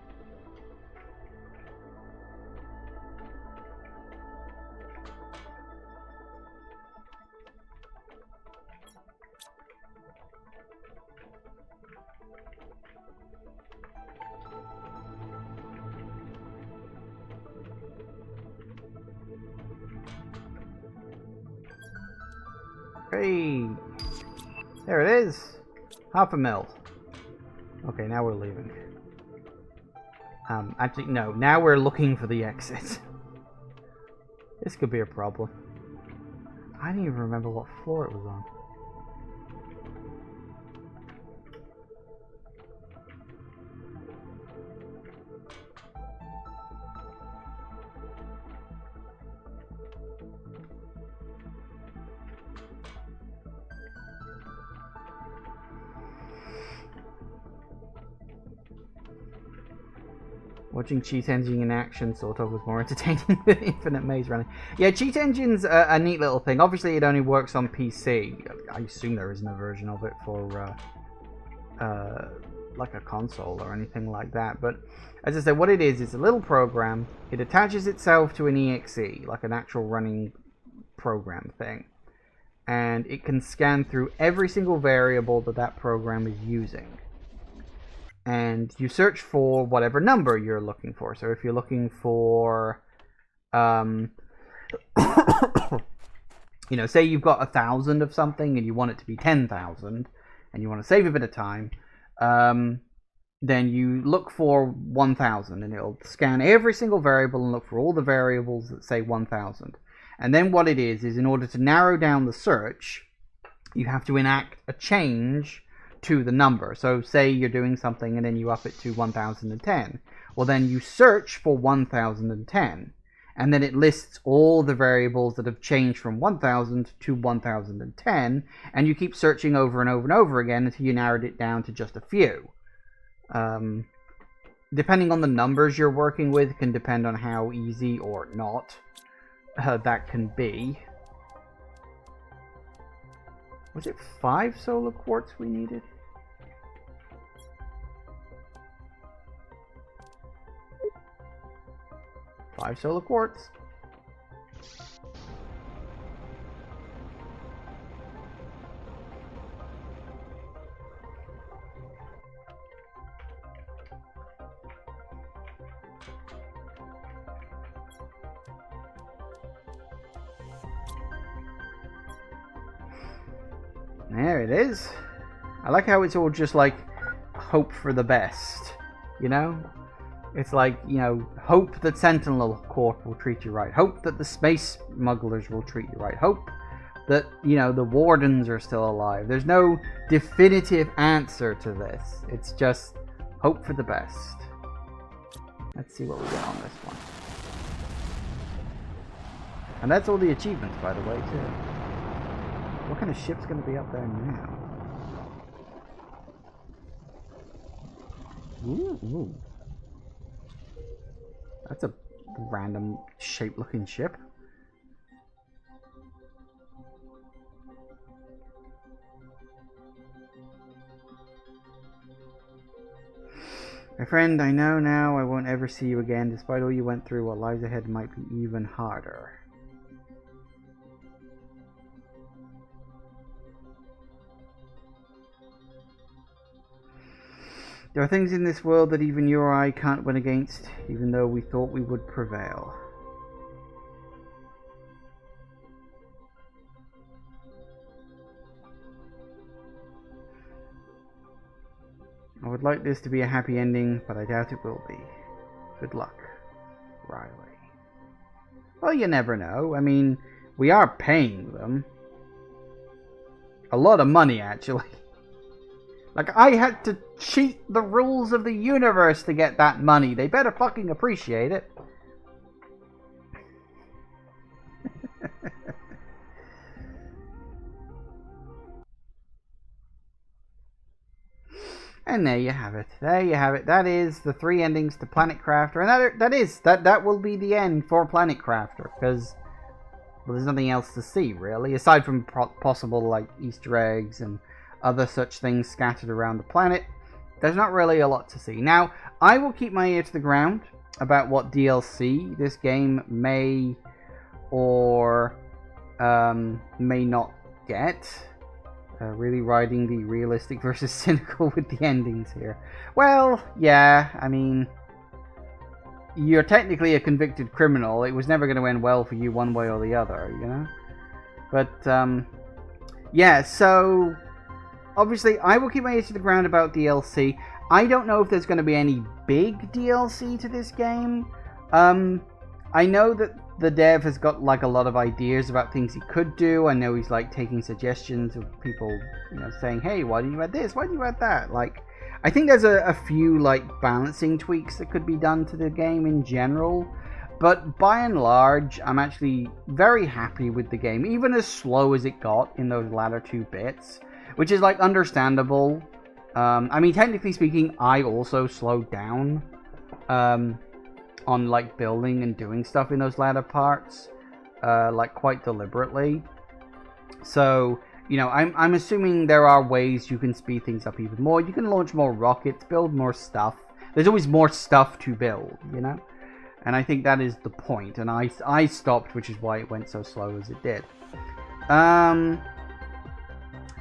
Hey, there it is. Half a mil. Okay, now we're leaving. Actually, no. Now we're looking for the exit. This could be a problem. I don't even remember what floor it was on. Watching Cheat Engine in action sort of was more entertaining than Infinite Maze running. Yeah, Cheat Engine's a neat little thing. Obviously, it only works on PC. I assume there isn't a version of it for like a console or anything like that. But as I said, what it is a little program. It attaches itself to an exe, like an actual running program thing. And it can scan through every single variable that that program is using. And you search for whatever number you're looking for. So if you're looking for, you know, say you've got 1,000 of something and you want it to be 10,000 and you want to save a bit of time, then you look for 1,000 and it'll scan every single variable and look for all the variables that say 1,000. And then what it is in order to narrow down the search, you have to enact a change to the number. So say you're doing something and then you up it to 1010. Well, then you search for 1010 and then it lists all the variables that have changed from 1000 to 1010, and you keep searching over and over and over again until you narrowed it down to just a few. Depending on the numbers you're working with can depend on how easy or not that can be. Was it 5 solar quartz we needed? Five solar quartz. There it is. I like how it's all just like hope for the best, you know? It's like, you know, hope that Sentinel Corp will treat you right. Hope that the space smugglers will treat you right. Hope that, you know, the wardens are still alive. There's no definitive answer to this. It's just hope for the best. Let's see what we get on this one. And that's all the achievements, by the way, too. What kind of ship's going to be up there now? Ooh. That's a random shape-looking ship. My friend, I know now I won't ever see you again. Despite all you went through, what lies ahead might be even harder. There are things in this world that even you or I can't win against, even though we thought we would prevail. I would like this to be a happy ending, but I doubt it will be. Good luck, Riley. Well, you never know. I mean, we are paying them. A lot of money, actually. Like, I had to cheat the rules of the universe to get that money. They better fucking appreciate it. And there you have it. There you have it. That is the 3 endings to Planet Crafter. And that will be the end for Planet Crafter. Because, well, there's nothing else to see, really. Aside from possible, like, Easter eggs and other such things scattered around the planet. There's not really a lot to see. Now, I will keep my ear to the ground about what DLC this game may or may not get. Really riding the realistic versus cynical with the endings here. Well, yeah, I mean, you're technically a convicted criminal. It was never going to end well for you one way or the other, you know? But, yeah, so obviously, I will keep my ears to the ground about DLC. I don't know if there's going to be any big DLC to this game. I know that the dev has got like a lot of ideas about things he could do. I know he's like taking suggestions of people, you know, saying, hey, why didn't you add this? Why didn't you add that? Like, I think there's a few like balancing tweaks that could be done to the game in general. But by and large, I'm actually very happy with the game, even as slow as it got in those latter 2 bits. Which is, like, understandable. I mean, technically speaking, I also slowed down on, like, building and doing stuff in those latter parts. Like, quite deliberately. So, you know, I'm assuming there are ways you can speed things up even more. You can launch more rockets, build more stuff. There's always more stuff to build, you know? And I think that is the point. And I stopped, which is why it went so slow as it did.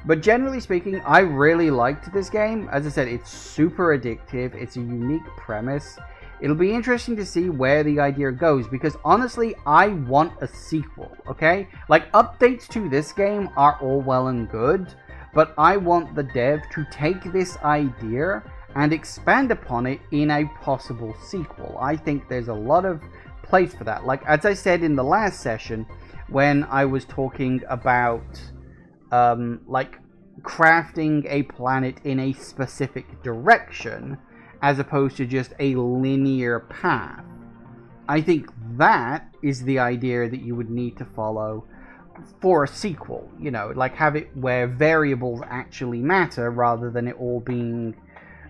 But generally speaking, I really liked this game. As I said, it's super addictive. It's a unique premise. It'll be interesting to see where the idea goes, because honestly, I want a sequel, okay? Like, updates to this game are all well and good, but I want the dev to take this idea and expand upon it in a possible sequel. I think there's a lot of place for that. Like, as I said in the last session, when I was talking about like crafting a planet in a specific direction as opposed to just a linear path. I think that is the idea that you would need to follow for a sequel, you know, like have it where variables actually matter rather than it all being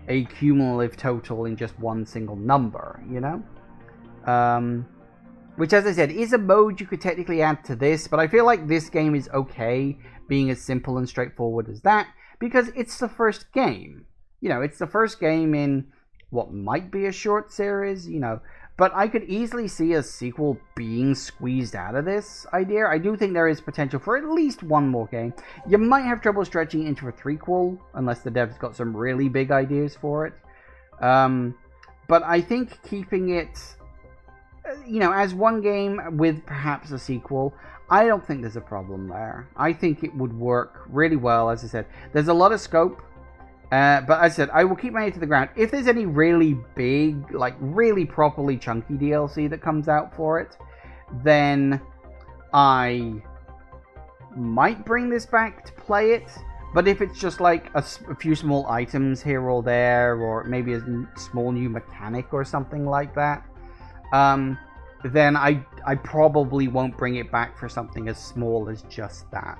a cumulative total in just one single number, you know? which, as I said, is a mode you could technically add to this, but I feel like this game is okay being as simple and straightforward as that, because it's the first game. You know, it's the first game in what might be a short series, you know, but I could easily see a sequel being squeezed out of this idea. I do think there is potential for at least one more game. You might have trouble stretching it into a threequel, unless the devs got some really big ideas for it. But I think keeping it, you know, as one game with perhaps a sequel, I don't think there's a problem there. I think it would work really well, as I said. There's a lot of scope. But as I said, I will keep my ear to the ground. If there's any really big, like really properly chunky DLC that comes out for it, then I might bring this back to play it. But if it's just like a few small items here or there, or maybe a small new mechanic or something like that, then I probably won't bring it back for something as small as just that.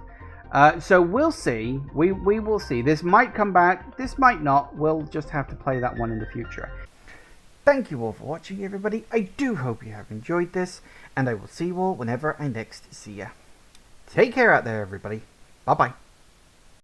So we'll see. We will see. This might come back. This might not. We'll just have to play that one in the future. Thank you all for watching, everybody. I do hope you have enjoyed this, and I will see you all whenever I next see you. Take care out there, everybody. Bye-bye.